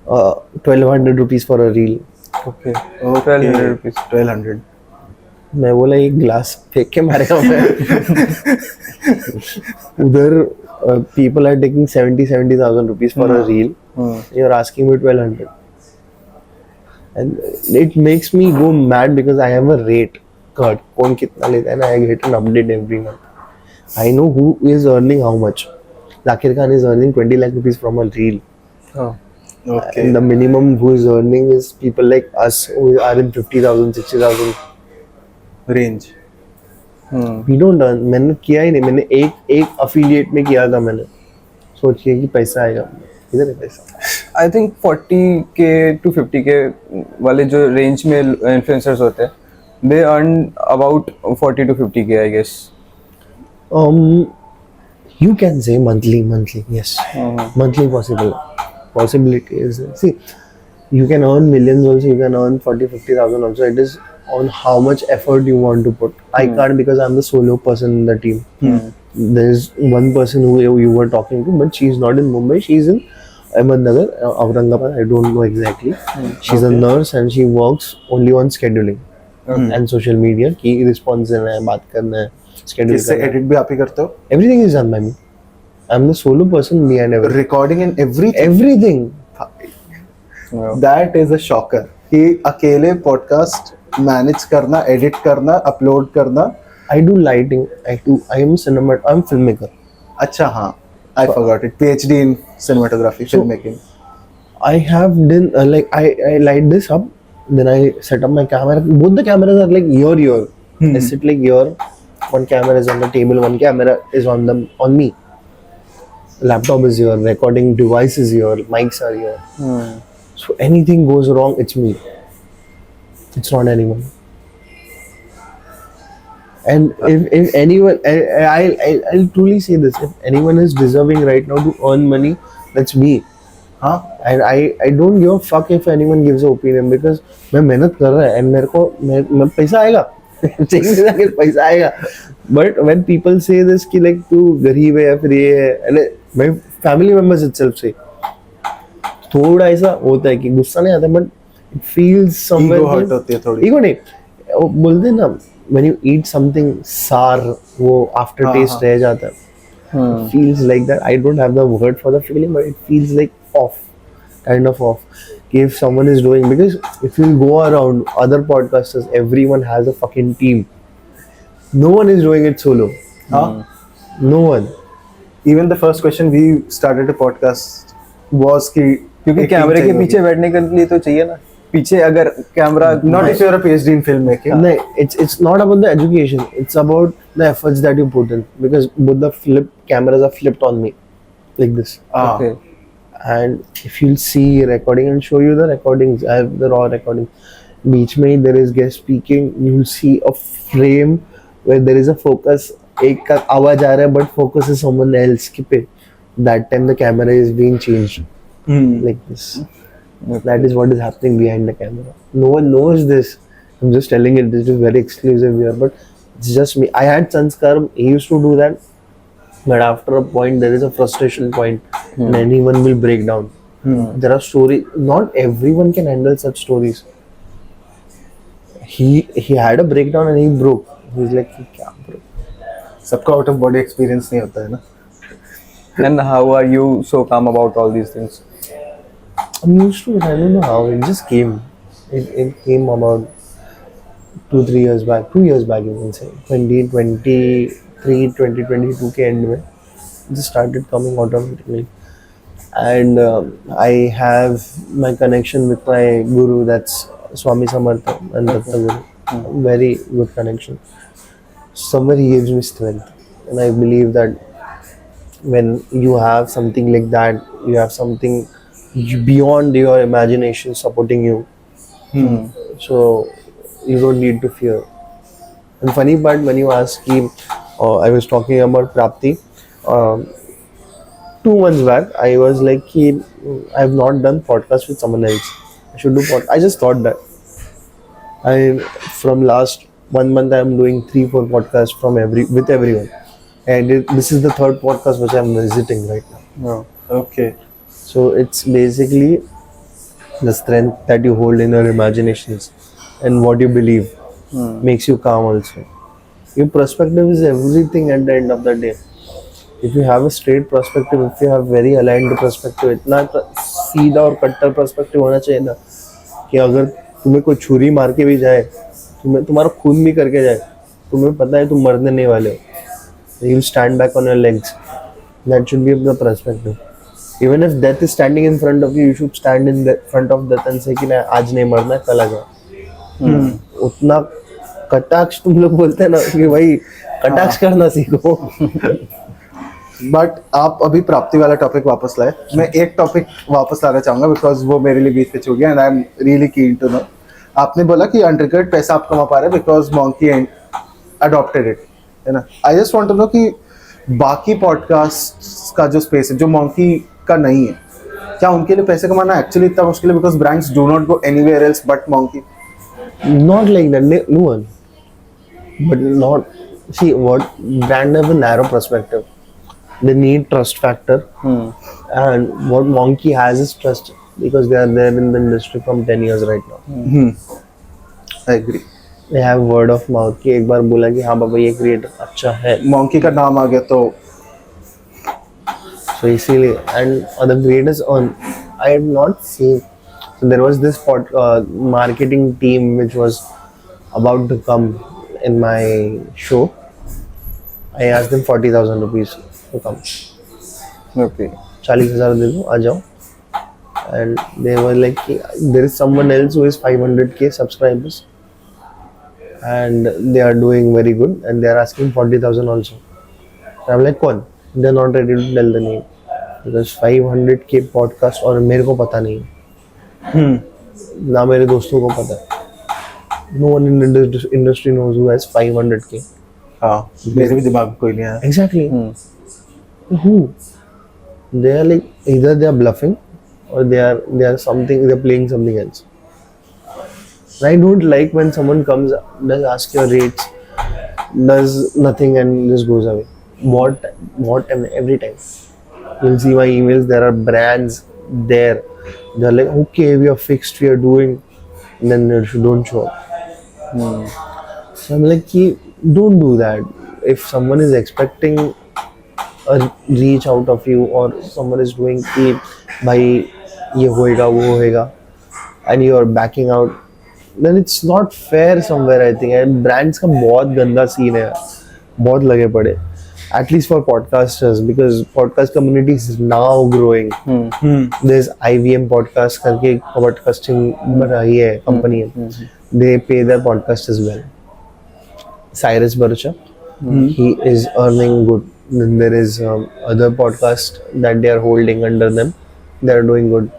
1,200 rupees for a reel. Okay. 1,200 rupees. 1,200. मैं बोला ये glass फेंक के मारेगा मैं. उधर people are taking 70,000 rupees for a reel. You're asking me 1,200. And it makes me go mad because I have a rate card. कौन कितना लेता है ना, I get an update every month. I know who is earning how much. Zakir Khan is earning 20 lakh rupees from a reel. Okay. And the minimum who is earning is people like us who are in 50,000, 60,000 Range. We don't earn. मैंने किया ही नहीं. मैंने एक affiliate में किया था. मैंने सोच किया कि पैसा आएगा. इधर है पैसा. I think 40k to 50k वाले जो रेंज में इन्फ्लुएंसर्स होते हैं, they earn about 40 to 50k, I guess. You can say monthly, yes. Monthly possibility is, see, you can earn millions also, you can earn 40,000-50,000 also. It is on how much effort you want to put. I can't, because I'm the solo person in the team. There's one person who you were talking to, but she's not in Mumbai, she's in Ahmednagar, Aurangabad, I don't know exactly. She's a nurse and she works only on scheduling and social media. की response देना है, बात करना है, schedule किससे करना है. edit भी आप ही करते हो? Everything is done by me. I'm the solo person behind everything. Recording and everything. Everything. That is a shocker. कि अकेले podcast manage करना, edit करना, upload करना. I do lighting. I'm filmmaker. अच्छा हाँ. I forgot it. PhD in cinematography, filmmaking. I have done I light this up, then I set up my camera. Both the cameras are like your. I sit like your. One camera is on the table, one camera is on me. Laptop is here, recording device is here, mics are here. So anything goes wrong, it's me. It's not anyone. And if anyone, I'll truly say this, if anyone is deserving right now to earn money, that's me. And I don't give a fuck if anyone gives an opinion, because मैं मेहनत कर रहा है and मेरे को पैसा आएगा. पैसा आएगा. But when people say this कि like तू गरीब है या फिर ये है, and my family members itself say, थोड़ा ऐसा होता है कि गुस्सा नहीं आता, but it feels somewhere. Ego hurt होती है थोड़ी. Ego नहीं, वो बोलते हैं ना, when you eat something sour, वो after taste रह जाता है. It feels like that. I don't have the word for the feeling, but it feels like off, kind of off. If someone is doing, because if you go around other podcasters, everyone has a fucking team. No one is doing it solo. No one. Even the first question we started a podcast was कि क्योंकि कैमरे के पीछे बैठने के लिए तो चाहिए ना. पीछे अगर camera. Not if you're a PhD in filmmaking. No, it's not about the education. It's about the efforts that you put in. Because both the cameras are flipped on me, like this. Okay. And if you'll see recording, and show you the recordings, I have the raw recording. बीच में there is guest speaking. You'll see a frame where there is a focus. एक का आवाज आ रहा है, but focus is someone else. पे that time the camera is being changed like this. That is what is happening behind the camera. No one knows this. I'm just telling it. This is very exclusive here, but it's just me. I had Sanskar. He used to do that, but after a point, there is a frustration point, and anyone will break down. There are stories. Not everyone can handle such stories. He had a breakdown and he broke. He's like, क्या bro? सबका out of body experience नहीं होता है ना. And how are you so calm about all these things? I'm used to it. I don't know how. It just came. It came about 2-3 years back. 2 years back, you can say. 2023, 2022 के end में. It just started coming automatically. And I have my connection with my guru. That's Swami Samartha and Datta Guru. Very good connection. Somewhere he gives me strength. And I believe that when you have something like that, you have something beyond your imagination supporting you. So you don't need to fear. And funny part, when you ask him, I was talking about Prapti. 2 months back, I was like, I have not done podcast with someone else. I should do podcast. I just thought that. From last 1 month, I am doing 3-4 podcasts with everyone. And this is the 3rd podcast which I am visiting right now. Oh, okay. So it's basically the strength that you hold in your imaginations and what you believe makes you calm also. Your perspective is everything at the end of the day. If you have a straight perspective, if you have very aligned perspective, इतना सीधा और कट्टर perspective होना चाहिए ना कि अगर तुम्हें कोई छुरी मार के भी जाए, तुम्हारा खून भी करके जाए, तुम्हें पता है तुम मरने नहीं वाले हो. You will stand back on your legs. That should be the perspective. Even if death is standing in front of you, you should stand in front of death and say कि नहीं आज नहीं मरना है, कल आ जाओ. उतना कटाक्ष तुम लोग बोलते हैं ना कि भाई कटाक्ष करना सीखो. बट आप अभी प्राप्ति वाला टॉपिक वापस लाए. मैं एक टॉपिक वापस लाना चाहूंगा बिकॉज वो मेरे लिए बीच पे छूट गया and I am really keen to know. आपने बोला कि अनट्रिगर्ड पैसा आप कमा पा रहे हैं बिकॉज मॉन्की अडॉप्टेड इट, है ना. I just want to know कि बाकी पॉडकास्ट का जो स्पेस है जो मॉन्की का नहीं है, क्या उनके लिए पैसे कमाना एक्चुअली इतना मुश्किल है because brands do not go anywhere else but monkey? Not like that, no one. But not, see, what brand have a narrow perspective. They need trust factor, and what Monkey has is trust because they are there in the industry from 10 years right now. I agree. They have word of mouth कि एक बार बोला कि हाँ बाबा ये creator अच्छा है, monkey का नाम आ गया तो so इसीलिए. And other creators on, I have not seen. So there was this marketing team which was about to come in my show. I asked them 40,000 rupees to come. okay. 40,000 दे दो, आ जाओ. And they were like, there is someone else who is 500k subscribers and they are doing very good and they are asking 40,000 also. And I'm like, कौन? They are not ready to tell the name because 500k podcast और मेरे को पता नहीं है. ना मेरे दोस्तों को पता है. No one in the industry knows who has 500k. हाँ, मेरे भी दिमाग में कोई नहीं आया. Exactly. Who? They are like either they are bluffing or they are something. They are playing something else. And I don't like when someone comes, does ask your rates, does nothing and just goes away. What and every time you'll see my emails. There are brands there. They're like, okay, we are fixed, we are doing, and then they don't show up. So I'm like, don't do that. If someone is expecting a reach out of you or someone is doing कि भाई ये होएगा वो होएगा and you are backing out, then it's not fair somewhere I think. And brands का बहुत गंदा scene है, बहुत लगे पड़े. At least for podcasters, because podcast community is now growing. There's IVM podcast करके podcasting रही है company है. They pay their podcast as well. Cyrus Barcha, he is earning good. Then there is other podcast that they are holding under them. They are doing good.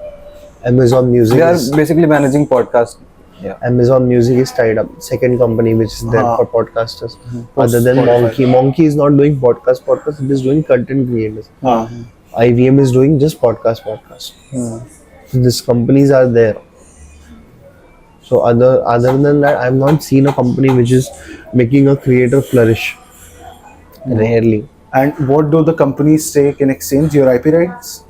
Amazon Music. They are basically managing podcast. Yeah. Amazon Music is tied up. Second company which is there for podcasters. Other than Monkey. Monkey is not doing podcast. It is doing content creators. IVM is doing just podcast. So these companies are there. So other than that, I've not seen a company which is making a creator flourish. Rarely. And what do the companies take in exchange? Your IP rights?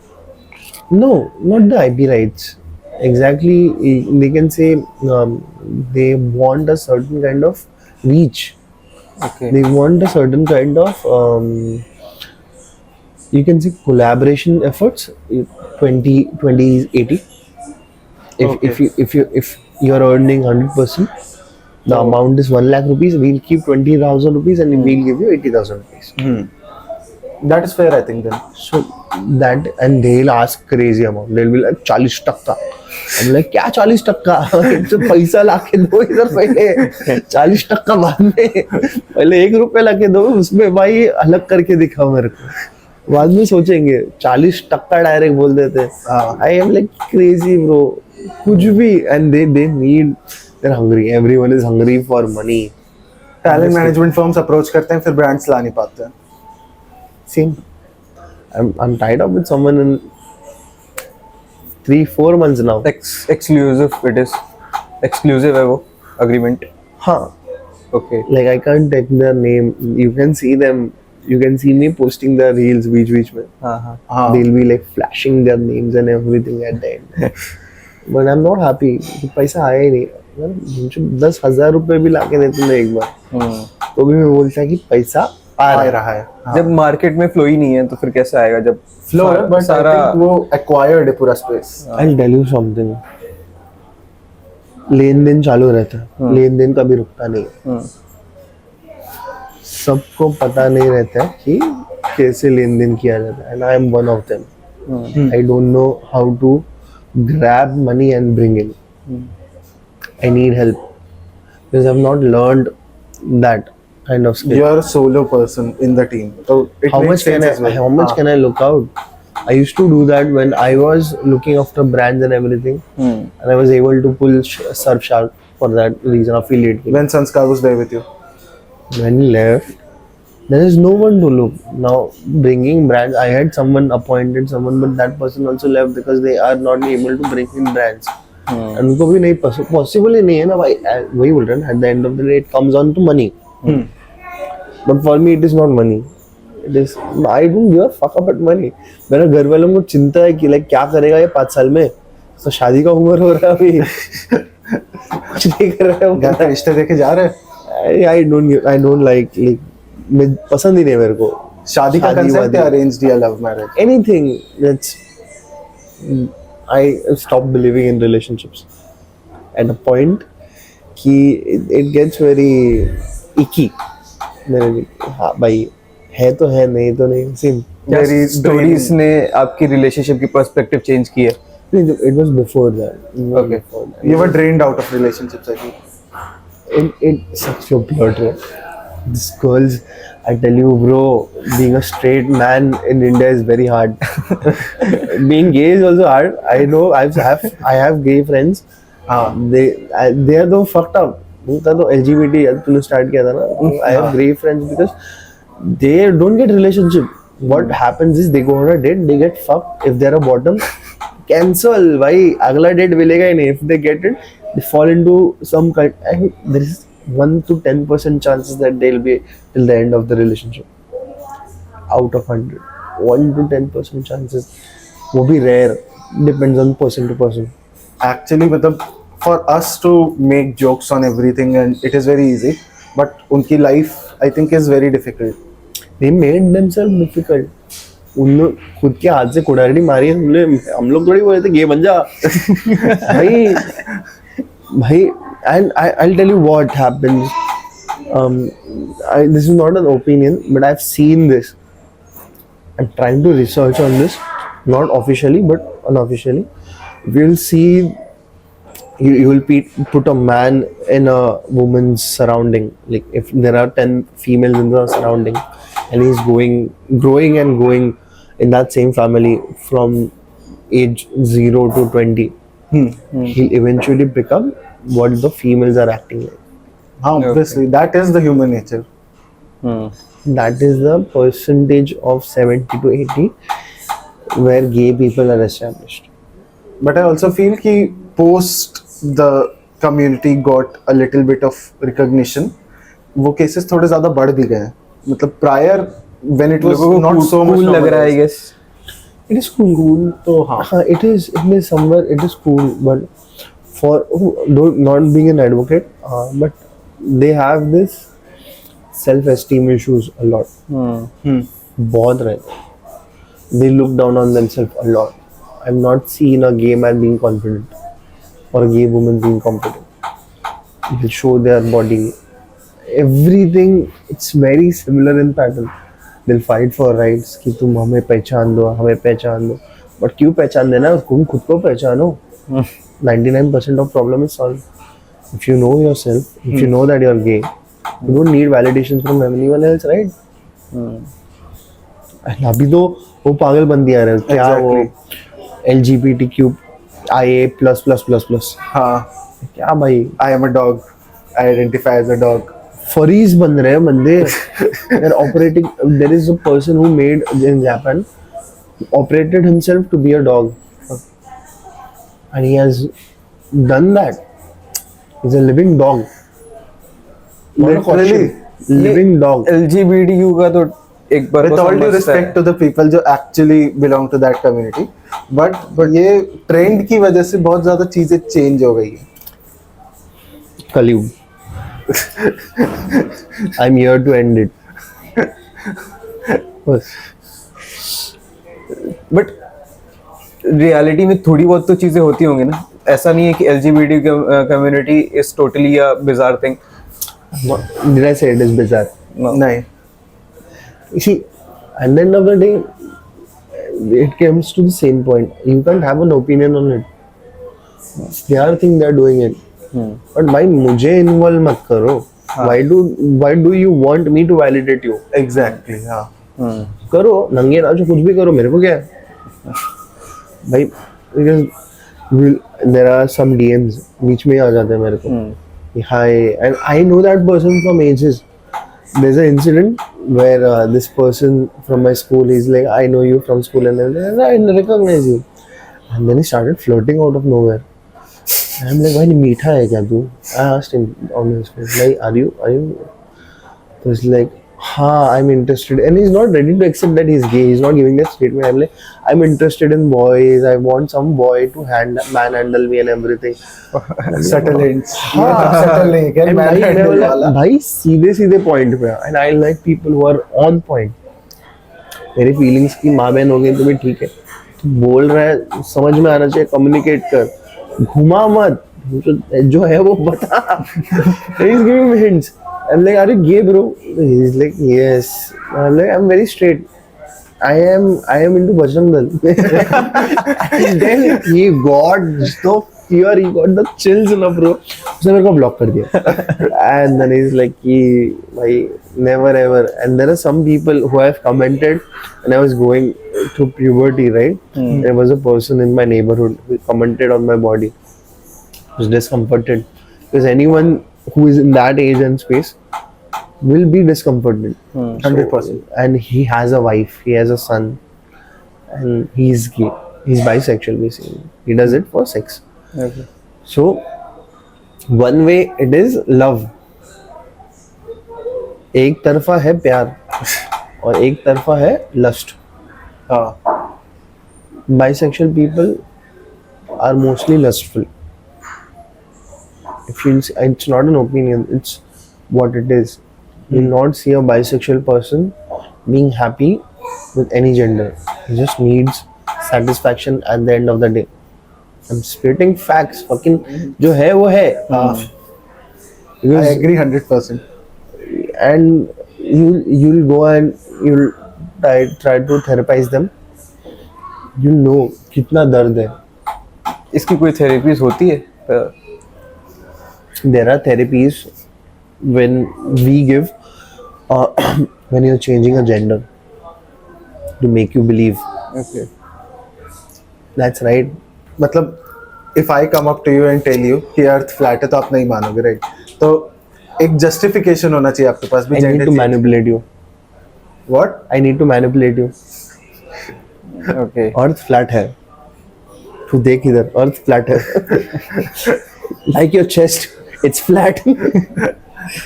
No, not the IP rights. Exactly, they can say they want a certain kind of reach. Okay. They want a certain kind of you can say collaboration efforts. 20 80. If you're earning 100%, the amount is 1 lakh rupees. We'll keep 20,000 rupees and we'll give you 80,000 rupees. That is fair, I think, then. So that, and they'll ask crazy amount. They'll be like 40%. I'm like, क्या 40%? तो पैसा लाके दो इधर पहले, 40% बाद में, पहले 1 रुपया लाके दो, उसमें भाई अलग करके दिखाओ मेरे को, बाद में सोचेंगे. 40% डायरेक्ट बोल देते. I am like crazy bro, कुछ भी, and they need, they're hungry. Everyone is hungry for money. Talent management firms approach करते हैं, फिर brands ला नहीं पाते हैं. Same. I'm tied up with someone in 3-4 months now. Exclusive it is. Exclusive है वो agreement. हाँ. Okay. Like I can't take their name. You can see them. You can see me posting their reels बीच में. They'll be like flashing their names and everything at the end. But I'm not happy. पैसा आया ही नहीं. मुझे 10,000 रुपए भी लाके देते हैं एक बार. तो भी मैं बोलता कि पैसा आ रहा है. जब मार्केट में फ्लो ही नहीं है तो फिर कैसे आएगा? जब फ्लो है, बट सारा वो एक्वायर्ड है पूरा space. I'll tell you something. लेन देन चालू रहता है. लेन देन कभी रुकता नहीं. सबको पता नहीं रहता है कि कैसे लेन देन किया जाता है. And I am one of them. I don't know how to grab money and bring in. I need help because I've not learned that kind of skill. You're a solo person in the team, so it How makes much sense as well. How much can I look out? I used to do that when I was looking after brands and everything, and I was able to pull Surfshark for that reason, affiliate. When Sanskar was there with you, When he left, there is no one to look. Now bringing brands, I had appointed someone, but that person also left because they are not able to bring in brands. And उनको भी नहीं possible ही नहीं है ना भाई. वही बोल रहे हैं. At the end of the day, it comes on to money. But for me, it is not money. It is, I don't give a fuck about money. मेरे घर वालों को चिंता है कि like क्या करेगा ये 5 साल में. तो शादी का उम्र हो रहा है अभी. कुछ नहीं कर रहा है. घर का रिश्ते देखे जा रहे हैं. I don't like मैं पसंद ही नहीं मेरे को. शादी का concept है arranged या love marriage. Anything that's I stopped believing in relationships at a point कि it gets very icky. मेरे लिए हाँ भाई है तो है, नहीं तो नहीं. Same. मेरी स्टोरीज ने आपकी रिलेशनशिप की पर्सपेक्टिव चेंज की है? It was before that. Okay. You were drained out of relationships, I think. It's such a plot. These girls, I tell you, bro, being a straight man in India is very hard. Being gay is also hard. I know. I have gay friends. They are though fucked up. उनका तो LGBT तूने start किया था ना. I have gay friends because they don't get relationship. What happens is they go on a date, they get fucked. If they're a bottom, cancel. भाई अगला date मिलेगा ही नहीं. If they get it, they fall into some kind. And there is 1 to 10% chances that they'll be till the end of the relationship. Out of 100, 1 to 10% chances. वो भी rare. Depends on person to person. Actually, for us to make jokes on everything, and it is very easy, but उनकी life, I think, is very difficult. They made themselves difficult. उन्होंने खुद के हाथ से कुड़ारी मारी. हम लोग थोड़ी बोले थे गे बन जा. भाई and I'll tell you what happens. This is not an opinion, but I've seen this. I'm trying to research on this, not officially but unofficially. We'll see. You will put a man in a woman's surrounding. Like if there are 10 females in the surrounding, and he's growing and going in that same family from age 0 to 20, he'll eventually become what the females are acting like. Obviously, that is the human nature. That is the percentage of 70 to 80 where gay people are established. But I also feel कि post the community got a little bit of recognition, वो cases थोड़े ज़्यादा बढ़ भी गए हैं. मतलब prior when it was लोगों को not so much cool लग रहा है, I normalized. guess. It is cool. तो हाँ. It is somewhere it is cool, but for not being an advocate, but they have this self-esteem issues a lot. बहुत रहते. They look down on themselves a lot. I've not seen a gay man being confident or a gay woman being confident. They show their body. Everything, it's very similar in pattern. They'll fight for rights कि तुम हमें पहचान दो. But क्यों पहचान देना? तुम खुद को पहचानो. 99% of problem is solved. If you know yourself, if you know that you're gay, you don't need validations from anyone else, right? अभी तो वो पागल बंदी आ रहे हैं क्या वो LGBTQ IA++++. हाँ. क्या भाई? I am a dog. I identify as a dog. फरीज बन रहे हैं बंदे. They're operating. There is a person who made in Japan operated himself to be a dog, and he has done that. He's a living dog. Not a costume. Living dog. LGBTQ का तो एक बार With all due respect to the people जो actually belong to that community, but ये trend की वजह से बहुत ज़्यादा चीजें change हो गई है. Kaliug. I'm here to end it. बस. बट रियलिटी में थोड़ी बहुत तो चीजें होती होंगी ना. ऐसा नहीं है कि LGBT community is totally a bizarre thing. Did I say it is bizarre? नहीं. You see, at the end of the day, it comes to the same point. You can't have an opinion on it. It's their thing, they're doing it. But भाई मुझे involve मत करो. Why do you want me to validate you? Exactly. हाँ. करो नंगे नाचो कुछ भी करो मेरे को क्या है भाई. Because there are some DMs बीच में आ जाते हैं मेरे को. Hi, and I know that person from ages. There's an incident where this person from my school, he's like, I know you from school, and I recognize you. And then he started flirting out of nowhere. And I'm like, why meetha hai kya tu? I asked him on his face, like, are you? So he's like, I'm interested, and he's not ready to accept that he's gay. He's not giving that statement. I'm like, I'm interested in boys. I want some boy to manhandle me and everything. Subtle hints. Subtle नहीं क्या manhandle वाला. भाई सीधे point पे. And I like people who are on point. मेरी feelings की माँ बहन हो गई तो भी ठीक है. तू बोल रहा है समझ में आना चाहिए. Communicate कर. घुमा मत. जो है वो बता. He's giving me hints. I'm like, are you gay, bro? He's like, yes. I'm like, I'm very straight. I am into Bajrang Dal. And then he got so fear, he got the chills in a bro. उसने मेरे को block कर दिया. And then he's like, भाई never ever. And there are some people who have commented, and I was going through puberty, right? There was a person in my neighborhood who commented on my body. I was discomforted because anyone who is in that age and space will be discomforted. 100%. And he has a wife, he has a son, and he's gay. He's bisexual basically. He does it for sex. Okay. So one way it is love. एक तरफा है प्यार और एक तरफा है lust. Bisexual people are mostly lustful. It's not an opinion, it's what it is. You'll not see a bisexual person being happy with any gender. He just needs satisfaction at the end of the day. I'm spitting facts. Fucking जो है वो है. I agree 100%. And you'll go and you'll try to therapize them. You know कितना दर्द है. इसकी कोई therapies होती है? There are therapies when we give when you're changing a gender to make you believe. Okay. That's right. मतलब if I come up to you and tell you कि अर्थ flat है तो आप नहीं मानोगे, राइट? तो एक जस्टिफिकेशन होना चाहिए आपके पास भी. I need to manipulate you. What? I need to manipulate you. Okay. Earth flat है, तू देख इधर, अर्थ फ्लैट है, like your chest, it's flat.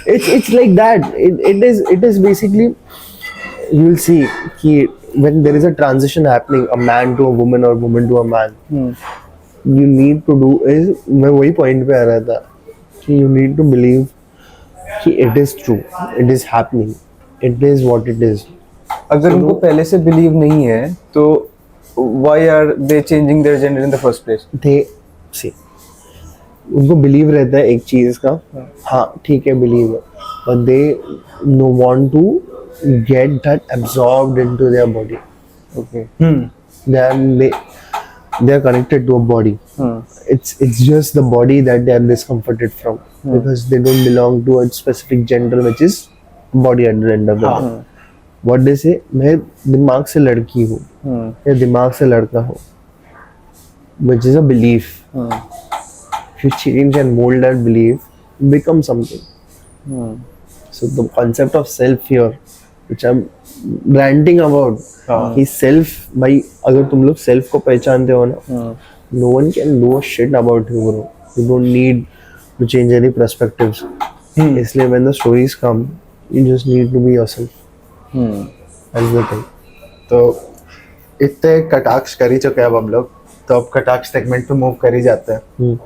It's like that. It is basically, you will see कि when there is a transition happening, a man to a woman or woman to a man, you need to do is, मैं वही point पे आ रहा था कि you need to believe कि it is true, it is happening, it is what it is. अगर उनको पहले से बिलीव नहीं है तो why are they changing their gender in the first place? They see, उनको बिलीव रहता है एक चीज का, हाँ ठीक है बिलीव है, but they no want to get that absorbed into their body. Okay. They are connected to a body. It's just the body that they are discomforted from, because they don't belong to a specific gender which is body at the end of the day. What they say, मैं दिमाग से लड़की हूँ या दिमाग से लड़का हूँ, which is a belief. If you change and mold that belief, it becomes something. So the concept of self here, which I'm ranting about, कि self, भाई अगर तुम लोग self को पहचानते हो ना, no one can do a shit about you, bro. You don't need to change any perspectives. इसलिए when the stories come, you just need to be yourself. That's the thing. तो इतने कटाक्ष कर ही चुके हैं अब हम लोग, तो अब कटाक्ष सेगमेंट पे मूव कर ही जाते हैं.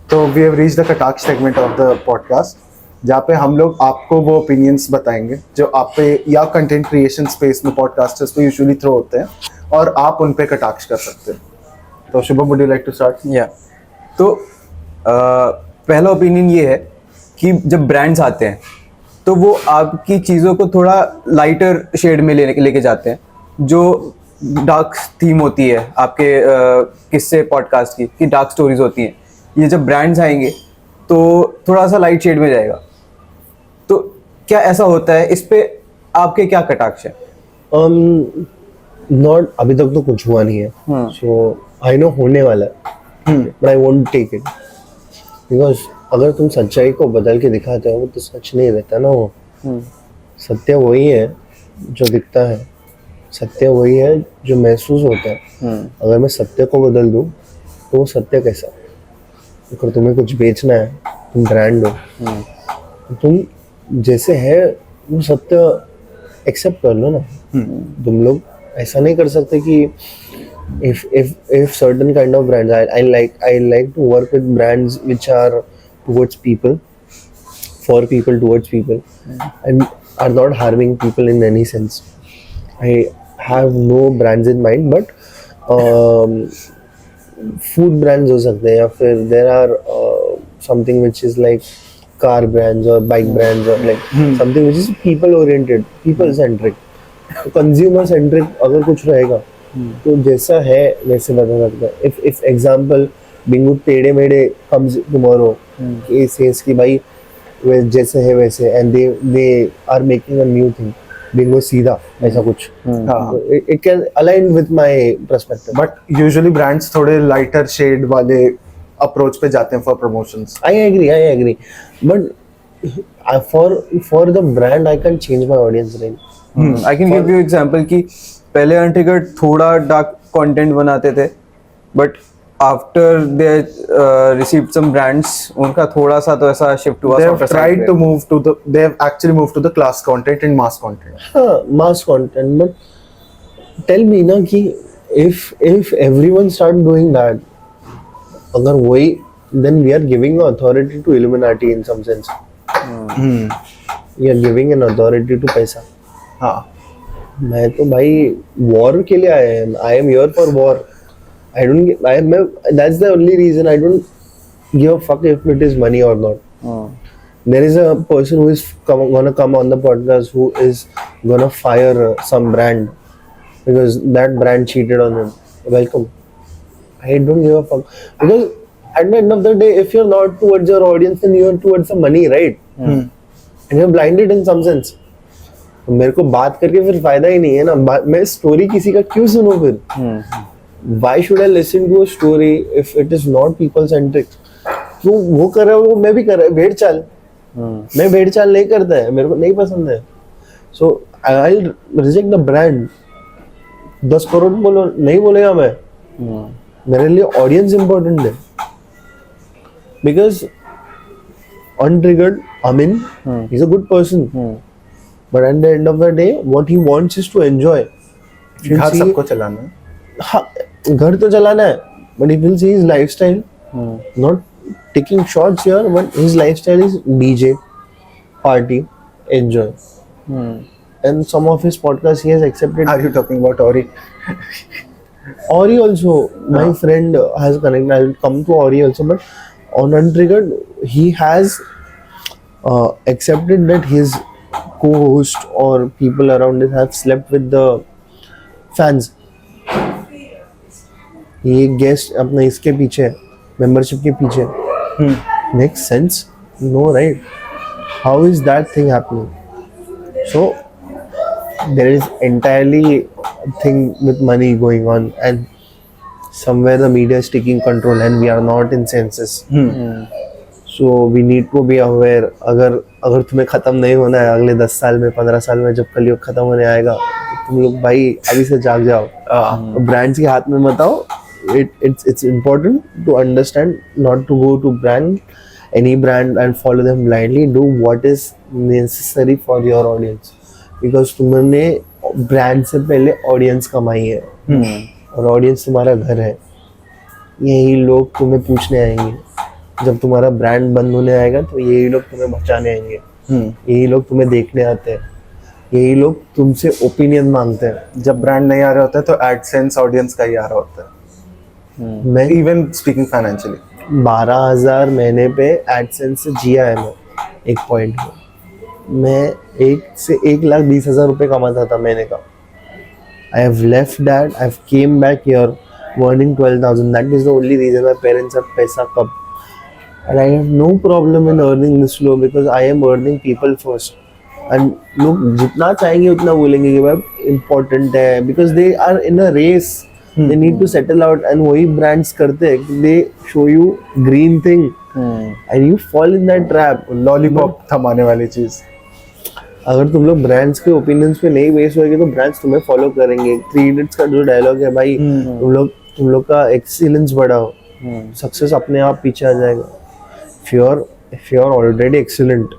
तो वी हैव रीच्ड द कटाक्ष सेगमेंट ऑफ द पॉडकास्ट, जहाँ पे हम लोग आपको वो ओपिनियंस बताएंगे जो आप पे या कंटेंट क्रिएशन स्पेस में पॉडकास्टर्स पे यूजुअली थ्रो होते हैं, और आप उन पे कटाक्ष कर सकते हैं. तो Shubham, would you like to start? या तो पहला ओपिनियन ये है कि जब ब्रांड्स आते हैं तो वो आपकी चीज़ों को थोड़ा लाइटर शेड में लेके जाते हैं, जो डार्क थीम होती है आपके किस्से पॉडकास्ट की, कि डार्क स्टोरीज होती हैं. ये जब ब्रांड्स आएंगे तो थोड़ा सा लाइट शेड में जाएगा. तो क्या ऐसा होता है? इस पे आपके क्या कटाक्ष है? नॉट, अभी तक तो कुछ हुआ नहीं है, सो आई नो होने वाला है, but I won't take it, because अगर तुम सच्चाई को बदल के दिखाते हो तो सच नहीं रहता ना वो. सत्य वही है जो दिखता है, सत्य वही है जो महसूस होता है. अगर मैं सत्य को बदल दूं तो वो सत्य कैसा? अगर तुम्हें कुछ बेचना है, तुम ब्रांड हो, तो तुम जैसे है वो सत्य एक्सेप्ट कर लो ना. तुम लोग ऐसा नहीं कर सकते कि if certain kind of brands, I like to work with brands which are towards people, for people, towards people, and are not harming people in any sense. I have no brands in mind, but food brands हो सकते हैं, या फिर there are something which is like car brands or bike brands, or like something which is people oriented, people centric, consumer centric अगर कुछ रहेगा तो जैसा है वैसे बता सकता है. if example बिंगू टेढ़े मेढ़े comes tomorrow, it says कि भाई जैसे है वैसे, and they are making a new thing, बिंगू सीधा ऐसा कुछ, it can align with my perspective. But usually brands थोड़े लाइटर शेड वाले अप्रोच पे जाते हैं for promotions. I agree, but for the brand I can change my audience range. I can give you example कि पहले untriggered थोड़ा dark content बनाते थे, but after they received some brands, उनका थोड़ा सा तो ऐसा शिफ्ट हुआ. They have tried to move to the, they have actually moved to the class content and mass content. हाँ, mass content, but tell me ना कि if everyone start doing that, अगर वही, then we are giving authority to Illuminati in some sense. We are giving an authority to पैसा. हाँ, मैं तो भाई वॉर के लिए आया है. I am here for war. I don't, that's the only reason. I don't give a fuck if it is money or not. There is a person who is gonna come on the podcast who is gonna fire some brand because that brand cheated on him. Welcome. I don't give a fuck, because at the end of the day, if you're not towards your audience, then you're towards the money, right? And you're blinded in some sense. तो मेरे को बात करके फिर फायदा ही नहीं है ना. मैं स्टोरी किसी का क्यों सुनूं फिर? Why should I listen to a story if it is not people centric? तो वो कर रहा है, वो मैं भी कर रहा है. भेड़ चाल, मैं भेड़ चाल नहीं करता है, मेरे को नहीं पसंद है. So I'll reject the brand 10 crore बोलो, नहीं बोलेगा मैं. मेरे लिए ऑडियंस इंपॉर्टेंट है. Because untriggered, Amin, he's a good person. But at the end of the day, what he wants is to enjoy. If you घर see- सबको चलाना है. हाँ, घर तो चलाना है, but if you see his lifestyle, not taking shots here, but his lifestyle is DJ, party, enjoy. And some of his podcasts he has accepted. Are you talking about Ori? Ori also, my friend has connected. I'll come to Ori also, but on Untriggered, he has accepted that his co-host or people around it have slept with the fans. ये guest अपने इसके पीछे membership के पीछे make sense no right how is that thing happening so there is entirely thing with money going on and somewhere the media is taking control and we are not in census so we need to be aware अगर तुम्हें खत्म नहीं होना है अगले 10 साल में 15 साल में जब कलयुग खत्म होने आएगा तो तुम लोग भाई अभी से जाग जाओ ब्रांड्स के हाथ में मत आओ it's important to understand not to go to any brand and follow them blindly. Do what is necessary for your audience because तुमने ब्रांड से पहले ऑडियंस कमाई है और ऑडियंस तुम्हारा घर है. यही लोग तुम्हें पूछने आएंगे जब तुम्हारा ब्रांड बंद होने आएगा तो यही लोग तुम्हें बचाने आएंगे. यही लोग तुम्हें देखने आते हैं. यही लोग तुमसे ओपिनियन मांगते हैं. जब ब्रांड नहीं आ रहा होता है तो एडसेंस ऑडियंस का ही आ रहा होता है. मैं इवन स्पीकिंग फाइनेंशियली 12,000 महीने पे एडसेंस से जिया है. मैं एक पॉइंट पे मैं 1 से 1,20,000 रुपये कमाता था महीने का. I have left that. I've came back here earning 12,000. That is the only reason my parents have paisa kab. And I have no problem in earning this low because I am earning people first. And लोग जितना चाहेंगे उतना बोलेंगे कि भाई important है because they are in a race. They need to settle out and वही brands करते हैं. They show you green thing and you fall in that trap. Lollipop थमाने वाली चीज. अगर तुम लोग ब्रांड्स के ओपिनियंस पे नहीं बेस होगे तो ब्रांड्स तुम्हें फॉलो करेंगे. 3 इडियट्स का जो डायलॉग है भाई तुम लोग का एक्सीलेंस बढ़ाओ सक्सेस अपने आप पीछे आ जाएगा. if you are already excellent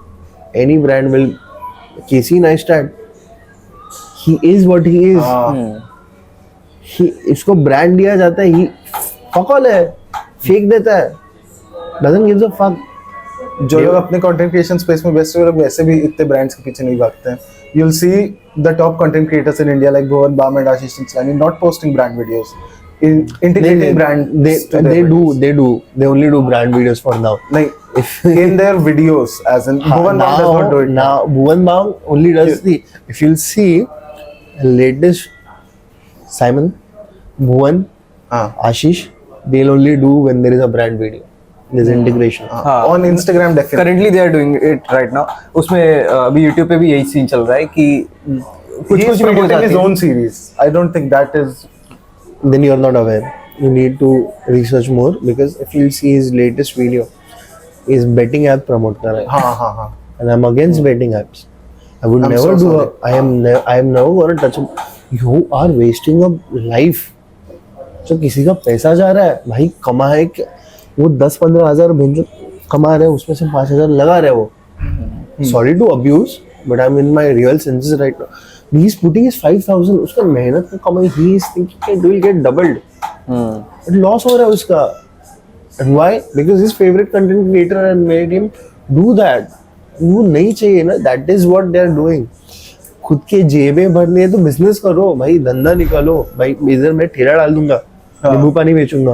any brand will Kissey Neistat he is what he is. इसको ब्रांड दिया जाता है ही फकल है फेंक देता है doesn't give a fuck. जो लोग अपने कंटेंट क्रिएशन स्पेस में बेस्ट है वो लोग वैसे भी इतने ब्रांड्स के पीछे नहीं भागते हैं. You'll see the top content creators in India like Bhuvan Bam and Ashish Chinchani not posting brand videos, integrating brand. They only do brand videos for now. Like if in their videos, as in Bhuvan Bam does not do it now. Bhuvan Bam only does the. If you'll see, latest Simon, Bhuvan, Ashish, they'll only do when there is a brand video. There's integration. On Instagram definitely. Currently they are doing it right now. उसमें अभी YouTube पे भी यही scene चल रहा है कि कुछ He is वीडियोस promoting आती his हैं. own series. I don't think that is. Then you're not aware. You need to research more because if you see his latest video, he's betting app promote कर रहा है. हाँ. And I'm against betting apps. I would I'm never so do. sorry. I am never gonna touch. You are wasting a life. जो किसी का पैसा जा रहा है भाई कमाए क्या वो 10-15 हज़ार भेजो कमा रहे हैं उसमें से 5,000 लगा रहे हैं वो. Sorry to abuse, but I'm in my real senses right now. He's putting his 5,000 उसका मेहनत का कमाई he is thinking it will get doubled. But loss हो रहा है उसका. And why? Because his favorite content creator and made him do that. वो नहीं चाहिए ना. That is what they are doing. खुद के जेबें भरनी है तो बिजनेस करो भाई धंधा निकालो भाई. इधर मैं ठेला डाल दूंगा नींबू पानी बेचूंगा.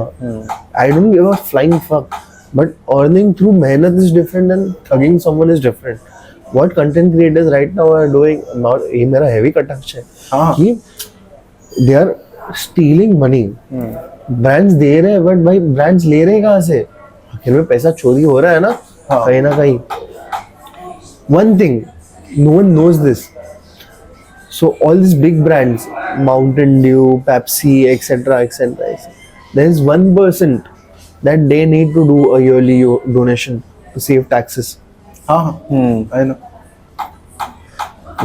I don't give a flying fuck but earning through मेहनत is different and thugging someone is different. What content creators right now are doing not ये मेरा हैवी कटाक्ष है कि they are stealing money. Brands दे रहे हैं बट भाई ब्रांड्स ले रहे हैं कहाँ से. आखिर में पैसा चोरी हो रहा है ना कहीं ना कहीं. One thing no one knows this. So all these big brands, Mountain Dew, Pepsi, etc., there is 1% that they need to do a yearly donation to save taxes. I know.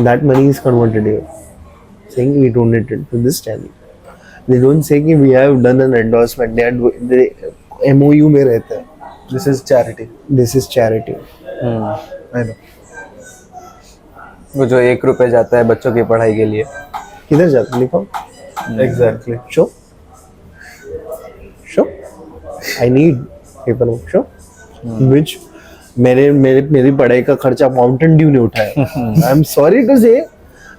That money is converted here, saying we donated to this channel. They don't say कि we have done an endorsement. They MOU में रहते हैं. This is charity. This is charity. I know. वो जो 1 रुपए जाता है बच्चों की पढ़ाई के लिए, किधर जाता लिखो? Exactly. Show. I need paperwork. Show. Which मेरी पढ़ाई का खर्चा माउंटेन ड्यू ने उठाया. आई एम सॉरी टू से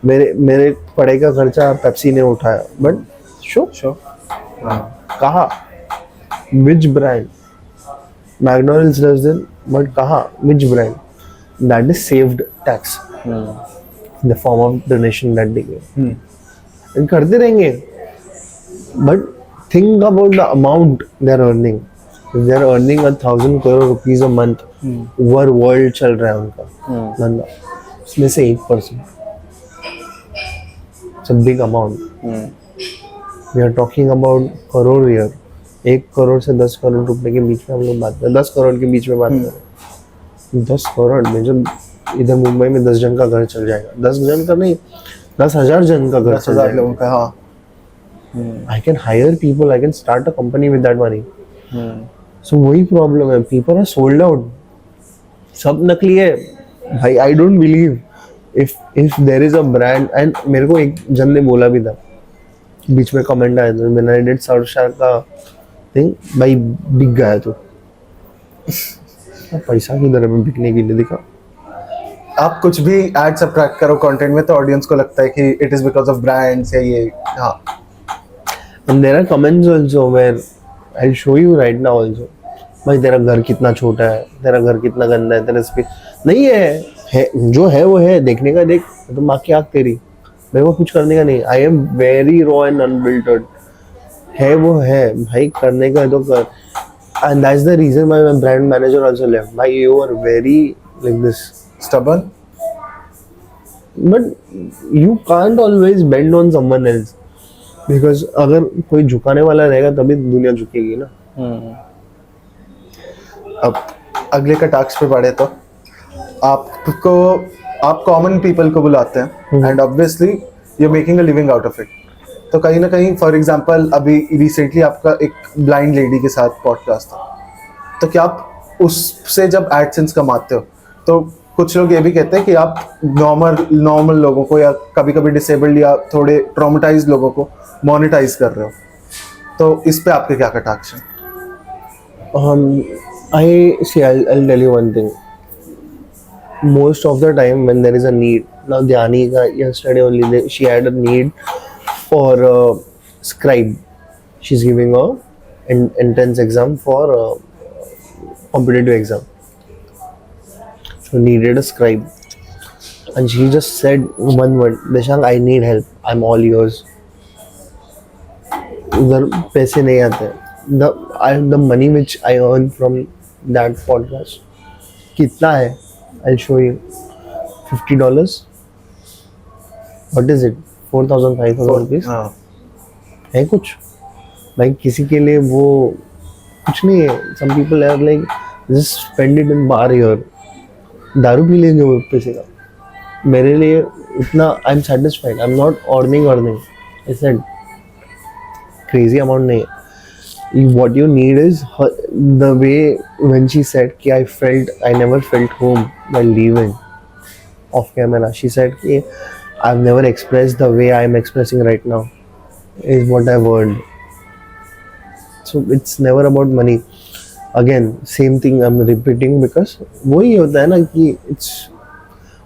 मेरे पढ़ाई का खर्चा पेप्सी ने उठाया. बट शो कहा which brand? McDonald's does it, but कहा which brand? That is saved tax in the form of donation that they give. करते रहेंगे. But think about the amount they're earning. If they're earning 1,000 crore rupees a month, over world चल रहा है उनका धंधा, उसमें से 1%. It's a big amount. We are talking about crore here. 1 crore से 10 करोड़ रुपए के बीच में हम लोग बात करें. 10 करोड़ के बीच में बात करें. 10 करोड़ में जो इधर मुंबई में 10 जन का घर चल जाएगा. 10 जन का नहीं, 10,000 जन का घर चल जाएगा. लोगों का. हाँ. I can hire people. I can start a company with that money. So वही प्रॉब्लम है. People are sold out. सब नकली है भाई. I don't believe if there is a brand. And मेरे को एक जन ने बोला भी था, बीच में कमेंट आया था, मैंने एडिट सर्च का थिंग, भाई बिक गया तो पैसा किधर है बिकने के लिए? दिखा आप कुछ भी ऐड सब्ट्रैक्ट करो कंटेंट में तो ऑडियंस को लगता है कि it is because of brands या ये. हाँ. And there are comments also where I'll show you right now also. भाई तेरा घर कितना छोटा है, तेरा घर कितना गंदा है, तेरा स्पेस नहीं है जो है वो है. देखने का देख, तो माँ की आँख तेरी, मेरे को कुछ करने का नहीं. I am very raw and unfiltered. है वो है भाई, करने का है तो कर. And that's the reason why my brand manager also left. Bhai, you are very like this stubborn. But you can't always bend on someone else. Because अगर कोई झुकाने वाला रहेगा तभी दुनिया झुकेगी ना. अब अगले कटाक्ष पे बढ़े तो आप कॉमन पीपल को बुलाते हैं and obviously you are making a living out of it. तो कहीं ना कहीं फॉर एग्जांपल अभी रिसेंटली आपका एक ब्लाइंड लेडी के साथ पॉडकास्ट था, तो क्या आप उससे जब एडसेंस कमाते हो तो कुछ लोग ये भी कहते हैं कि आप नॉर्मल लोगों को या कभी कभी डिसेबल्ड या थोड़े ट्रॉमेटाइज्ड लोगों को मोनेटाइज कर रहे हो. तो इस पे आपके क्या कटाक्ष हैं? I'll tell you one thing. Most of the time when there is a need, now Dhyani yesterday only she had a need for a scribe. She's giving a entrance exam for competitive exam. So needed a scribe, and she just said one word, Dishank, I need help. I'm all yours. उधर पैसे नहीं आते. The money which I earn from that podcast कितना है? I'll show you. $50. What is it? 4,500 rupees. है कुछ भाई किसी के लिए वो कुछ नहीं है. Some people are like just spend it in bar here. दारू पी लेंगे वो पैसे का. मेरे लिए इतना I'm satisfied. I'm not earning. I said crazy amount नहीं है. What you need is the way when she said कि I never felt home while leaving off camera. She said कि I've never expressed the way I'm expressing right now is what I've earned. So it's never about money. Again, same thing I'm repeating because वही होता है ना कि it's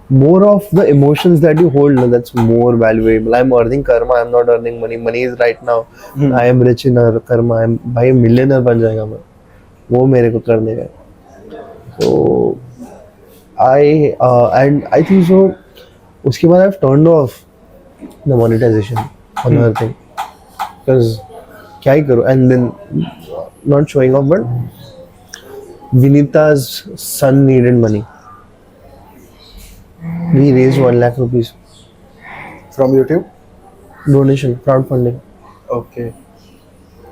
more of the emotions that you hold, that's more valuable. I'm earning karma, I'm not earning money. Money is right now. I am rich in karma. I'm भाई millionaire बन जाएगा मैं. वो मेरे को करने का. So I think so. उसके बाद I've turned off the monetization on other thing because क्या ही करूँ. And then not showing off, but Vinita's son needed money. We raised 1 lakh rupees from YouTube donation, crowdfunding. Okay.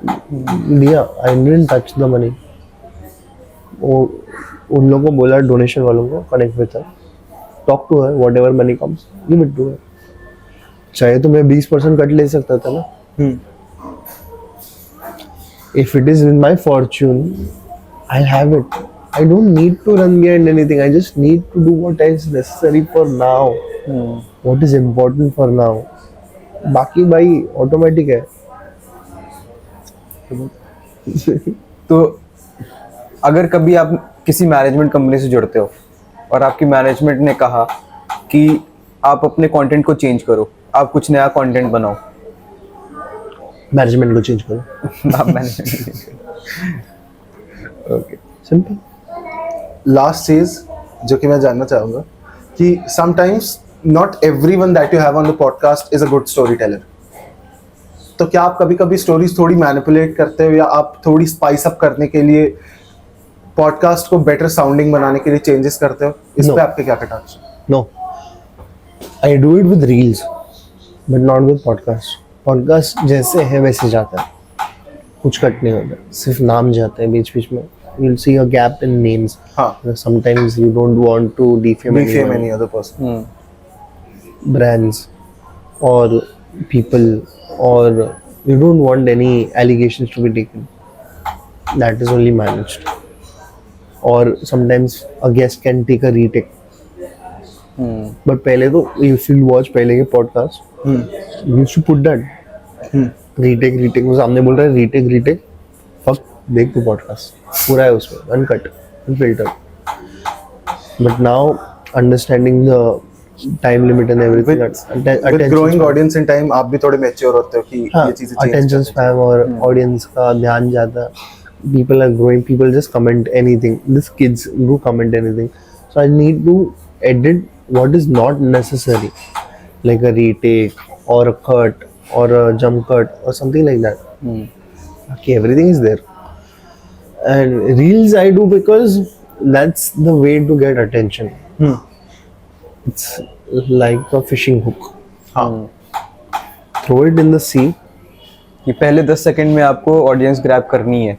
दिया. I didn't touch the money. उन लोगों को बोला donation वालों को connect with her, talk to her, whatever money comes give it to her. चाहे तो मैं 20% कट ले सकता था ना If it is in my fortune, I'll have it. I don't need to run behind anything. I just need to do what is necessary for now. What is important for now. बाकी भाई automatic है. तो अगर कभी आप किसी management company से जुड़ते हो और आपकी मैनेजमेंट ने कहा कि आप अपने कंटेंट को चेंज करो, आप कुछ नया कंटेंट बनाओ, मैनेजमेंट को चेंज करो. आप मैनेजमेंट ओके, सिंपल. लास्ट चीज जो कि मैं जानना चाहूंगा कि sometimes not everyone that you have on the podcast is a good story teller. तो क्या आप कभी कभी स्टोरीज थोड़ी मैनिपुलेट करते हो या आप थोड़ी स्पाइस अप करने के लिए पॉडकास्ट को बेटर साउंडिंग बनाने के लिए चेंजेस करते हो? इस No. पे आपके क्या कटाक्ष? No, I do it with reels but not with podcast. Podcast जैसे है वैसे जाता है, कुछ कट नहीं होता, सिर्फ नाम जाता है बीच बीच में. You'll see a gap in names. Sometimes you don't want to defame any other person. Brands or people, or you don't want any allegations to be taken. That is only managed. Or sometimes a guest can take a retake. But पहले तो if you watch पहले के podcast, you should put that retake. वो सामने बोल रहा है retake. Fuck, देख तो podcast पूरा है उसमें, uncut, unfiltered. But now understanding the time limit and everything, With growing audience in time, आप भी थोड़े mature होते हो कि ये चीजें change attention span और audience का ध्यान जाता है. People are growing, people just comment anything. These kids do comment anything. So I need to edit what is not necessary, like a retake or a cut or a jump cut or something like that. Okay, everything is there. And reels I do because that's the way to get attention. It's like a fishing hook. Throw it in the sea. कि पहले 10 second में आपको audience grab करनी है.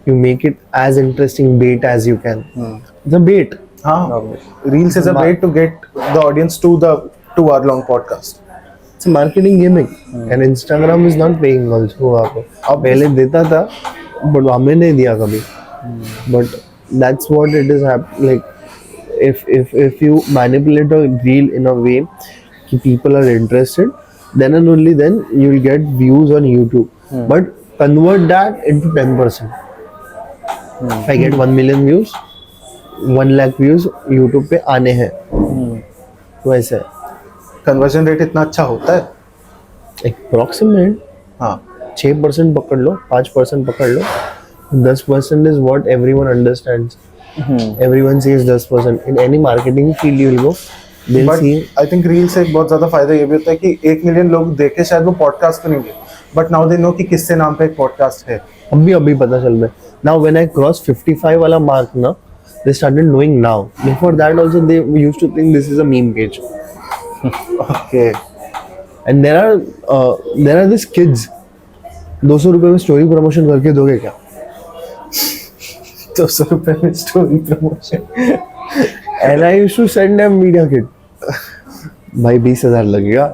You make it as interesting bait as you can. The bait. Reels is a way to get the audience to the 2 hour long podcast. It's a marketing gimmick. And Instagram is not paying also. आपको पहले देता था, but हमें नहीं दिया कभी. But that's what it is like. If you manipulate a reel in a way कि people are interested, then and only then you will get views on YouTube. But convert that into 10%. If I get 1 million views, 1 lakh views YouTube पे आने हैं. तो ऐसे है. Conversion rate इतना अच्छा होता है? Approximate. 6% पकड़ लो, 5% पकड़ लो. 10% is what everyone understands. Everyone says 10%. In any marketing field you will go, they'll see. I think Reels से एक बहुत ज़्यादा फायदा ये भी होता है कि 1 मिलियन लोग देखे शायद वो पॉडकास्ट तो नहीं गए, बट नाउ दे नो कि किससे नाम पे एक पॉडकास्ट है. अभी पता चल रहा है. Now when I crossed 55 वाला mark ना, they started knowing now. Before that also they used to think this is a meme page. Okay. And there are these kids. 200 रुपए में स्टोरी प्रमोशन करके दोगे क्या? 200 रुपए में story promotion. And I used to send them media kit. भाई 20,000 लगेगा.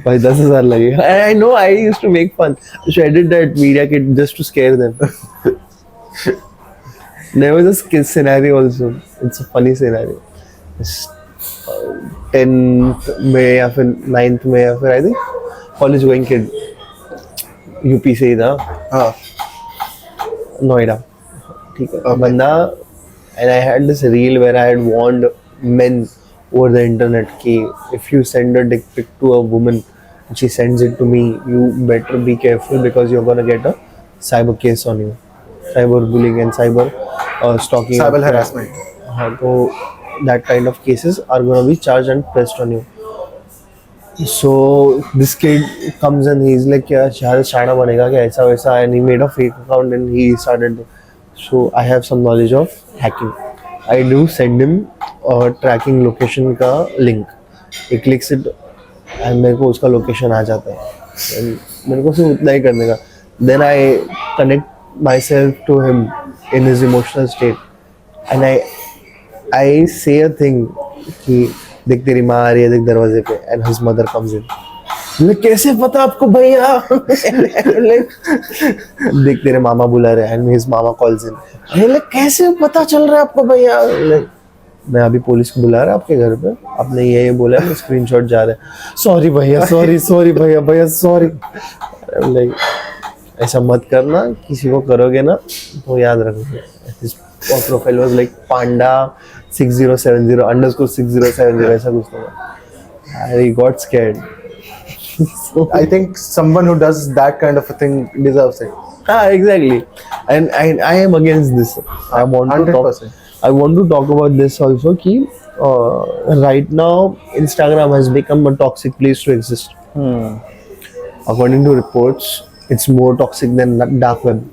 भाई 10,000 लगेगा. And I know I used to make fun. So I did that media kit just to scare them. There was a scenario also. It's a funny scenario. 10th में या फिर 9th में या फिर I think college going kid. UP से ही था. नोएडा. ठीक है. बंदा, and I had this reel where I had warned men over the internet कि if you send a dick pic to a woman and she sends it to me, you better be careful because you're gonna get a cyber case on you. Cyber bullying and cyber stalking. Cyber harassment. हाँ, तो that kind of cases are gonna be charged and pressed on you. So this kid comes and he's like यार शाना बनेगा क्या ऐसा वैसा, and he made a fake account and he started. So I have some knowledge of hacking. I do send him tracking location का link. He clicks it and मेरे को उसका location आ जाता है. And मेरे को सिर्फ उतना ही करने का. Then I connect myself to him in his emotional state, and I say a thing कि देख तेरी माँ आ रही है देख दरवाजे पे, and his mother comes in. कैसे पता आपको भैया? देख तेरे मामा बुला रहे हैं, and his mama calls in. कैसे पता चल रहा है आपको भैया? मैं अभी पुलिस को बुला रहा है आपके घर पे, आपने ये बोला है, स्क्रीनशॉट जा रहा है. सॉरी भैया, सॉरी भैया सॉरी. लाइक ऐसा मत करना, किसी को करोगे ना तो याद रखोगे. His profile was like Panda 6070 _ 6070 ऐसा कुछ था. I got scared. I think someone who does that kind of a thing deserves it. Exactly. And I am against this. I want to 100%. talk about this also. Ki, right now, Instagram has become a toxic place to exist. According to reports, it's more toxic than dark web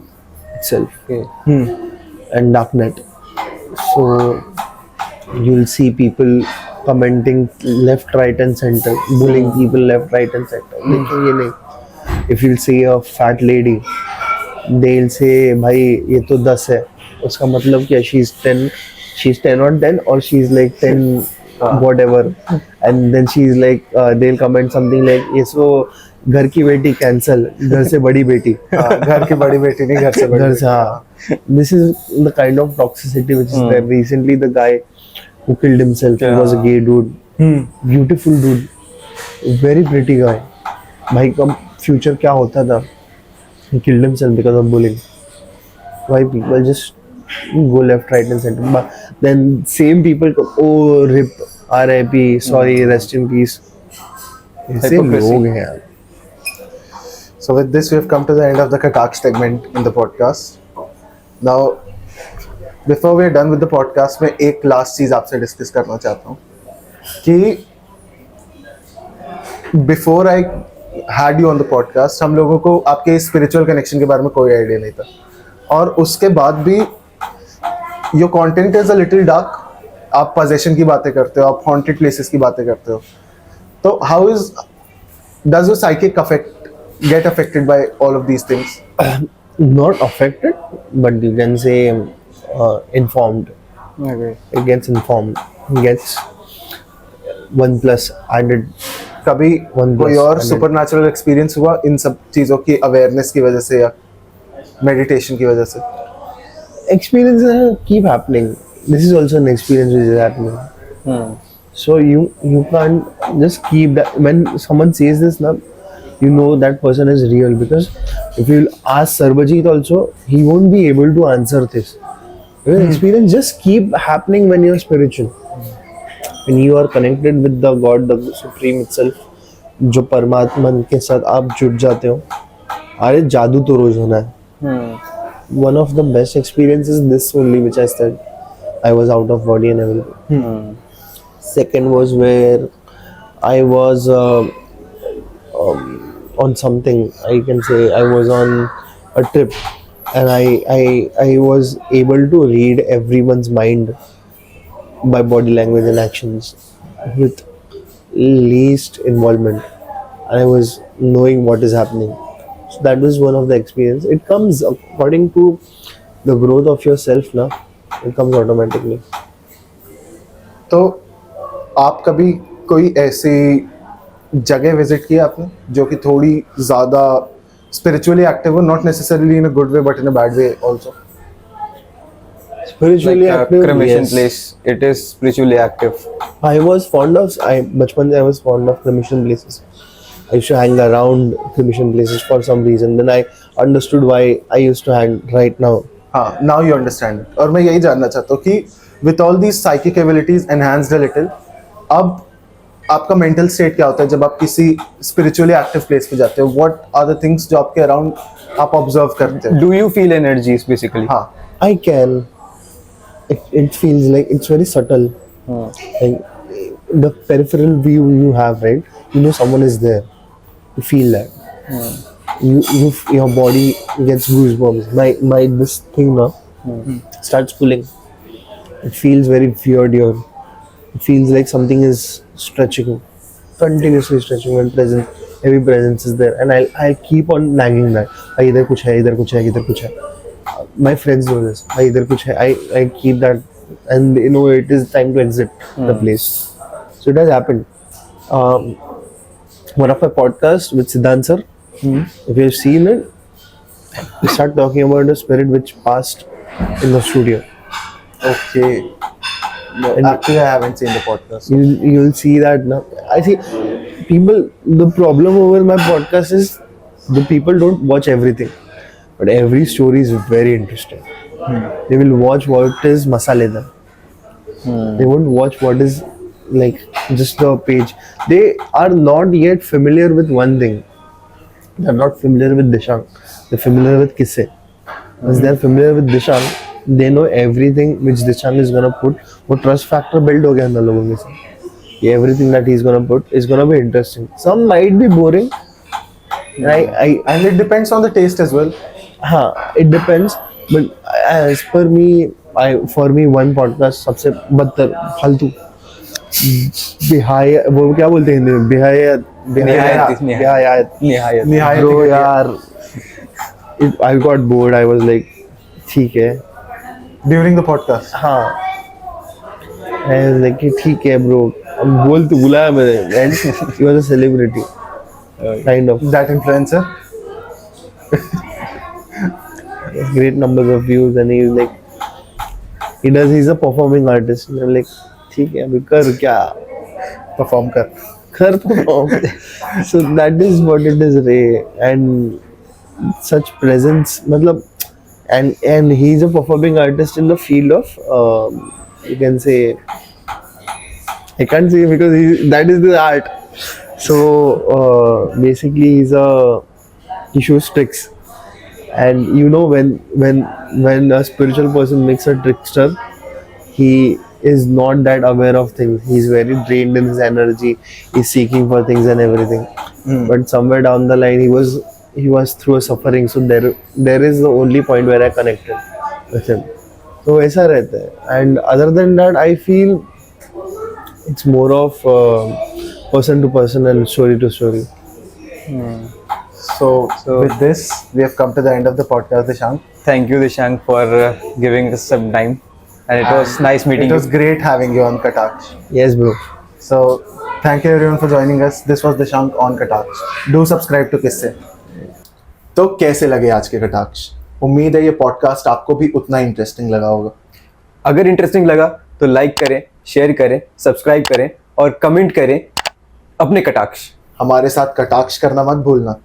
itself. And darknet. So you'll see people commenting left, right, and center, bullying people left, right, and center. लेकिन ये नहीं. If you'll see a fat lady, they'll say, भाई ये तो 10 है. उसका मतलब क्या? She's 10 on 10, or she's like 10 whatever. And then she's like, they'll comment something like, ये so घर की बेटी cancel, घर से बड़ी बेटी. घर की बड़ी बेटी नहीं, घर से बड़ी बेटी. हाँ. This is the kind of toxicity which is there. Recently the guy who killed himself, he was a gay dude. Beautiful dude, very pretty guy. भाई का future क्या होता था? He killed himself because of bullying. Why people just go left, right, and center? But then same people go, oh rip, R.I.P, sorry, rest in peace. ऐसे लोग हैं यार. So with this, we have come to the end of the KATAAKSH segment in the podcast. Now, before we are done with the podcast, मैं एक last चीज आपसे discuss करना चाहता हूँ कि before I had you on the podcast, हम लोगों को आपके spiritual connection के बारे में कोई idea नहीं था, और उसके बाद भी your content is a little dark. आप possession की बातें करते हो, आप haunted places की बातें करते हो. तो does your psychic get affected by all of these things? Not affected, but you can say informed. Okay. It gets informed. It gets 1+ added. कभी 1+ कोई और added. सुपरनैचुरल एक्सपीरियंस हुआ इन सब चीज़ों की अवेयरनेस की वजह से या मेडिटेशन की वजह से? Experiences keep happening. This is also an experience which is happening. So you can't just keep that. When someone says this now, you know that person is real, because if you ask Sarvajit also, he won't be able to answer this. Your experience just keep happening when you're spiritual. When you are connected with the God, the Supreme itself, जो परमात्मा के साथ आप जुड़ जाते हो, अरे जादू तो रोज होना है. One of the best experiences this only which I said, I was out of body and everything. Second was where I was on something, I can say I was on a trip, and I was able to read everyone's mind by body language and actions with least involvement, and I was knowing what is happening. So that was one of the experience. It comes according to the growth of yourself ना, it comes automatically. तो आप कभी कोई ऐसी जगह visit की आपने जो कि थोड़ी ज़्यादा spiritually active हो, not necessarily in a good way but in a bad way also? Spiritually like active, a cremation yes. place, it is spiritually active. I was fond of, बचपन से I was fond of cremation places. I used to hang around cremation places for some reason. Then I understood why I used to hang right now. हाँ, now you understand it. और मैं यही जानना चाहता हूँ कि with all these psychic abilities enhanced a little, अब आपका mental state क्या होता है जब आप किसी spiritually active place पे जाते हो? What are the things जो आपके around आप observe करते हो? Do you feel energies basically? हाँ, I can. It feels like it's very subtle. Like the peripheral view you have, right? You know someone is there. You feel that. Your body gets goosebumps. My this thing now starts pulling. It feels very weird here. It feels like something is stretching, continuously stretching. When heavy presence is there, and I'll keep on nagging that. भाई इधर कुछ है, इधर कुछ है, इधर कुछ है. My friends know this. भाई इधर कुछ है. I keep that, and you know it is time to exit the place. So it has happened. one of my podcasts with Siddhant sir. If you've seen it, we start talking about the spirit which passed in the studio. Okay. No, And- actually, I haven't seen the podcast. You'll see that now. I think people, the problem over my podcast is the people don't watch everything, but every story is very interesting. They will watch what is masaledar. They won't watch what is like just the page. They are not yet familiar with one thing. They are not familiar with Dishank. They're familiar with Kissey. Once they're familiar with Dishank, they know everything which Dishank is gonna put. वो trust factor build हो गया ना लोगों में से. Everything that he's gonna put is gonna be interesting. Some might be boring. And it depends on the taste as well. हाँ, it depends. But as per me, for me one podcast सबसे बदतर फालतू बिहाय वो क्या बोलते हैं हिंदी में निहायत निहायत Bro यार, I got bored. I was like, ठीक है. during the podcast. हाँ, I was like कि ठीक है bro. अब बोल तो बुलाया मैंने. And he was a celebrity, kind of. That influencer. Great numbers of views, and he's like, he's a performing artist. And I'm like, ठीक है अभी कर क्या? Perform कर. कर perform. So that is what it is, Ray. And such presence, मतलब, and he's a performing artist in the field of, you can say, I can't say because that is the art. So basically, he shows tricks, and you know when a spiritual person makes a trickster, he is not that aware of things. He's very drained in his energy. He's seeking for things and everything. But somewhere down the line, he was through a suffering. So there is the only point where I connected with him. So ऐसा रहता है. And other than that, I feel it's more of person to person and story to story. So with this, we have come to the end of the podcast, Dishank. Thank you, Dishank, for giving us some time. And it was nice meeting It was you. great having you on KATAAKSH. Yes, bro. So thank you everyone for joining us. This was Dishank on KATAAKSH. Do subscribe to Kissey. तो कैसे लगे आज के कटाक्ष? उम्मीद है ये podcast आपको भी उतना इंटरेस्टिंग लगा होगा. अगर इंटरेस्टिंग लगा तो लाइक करें, शेयर करें, सब्सक्राइब करें और कमेंट करें अपने कटाक्ष. हमारे साथ कटाक्ष करना मत भूलना.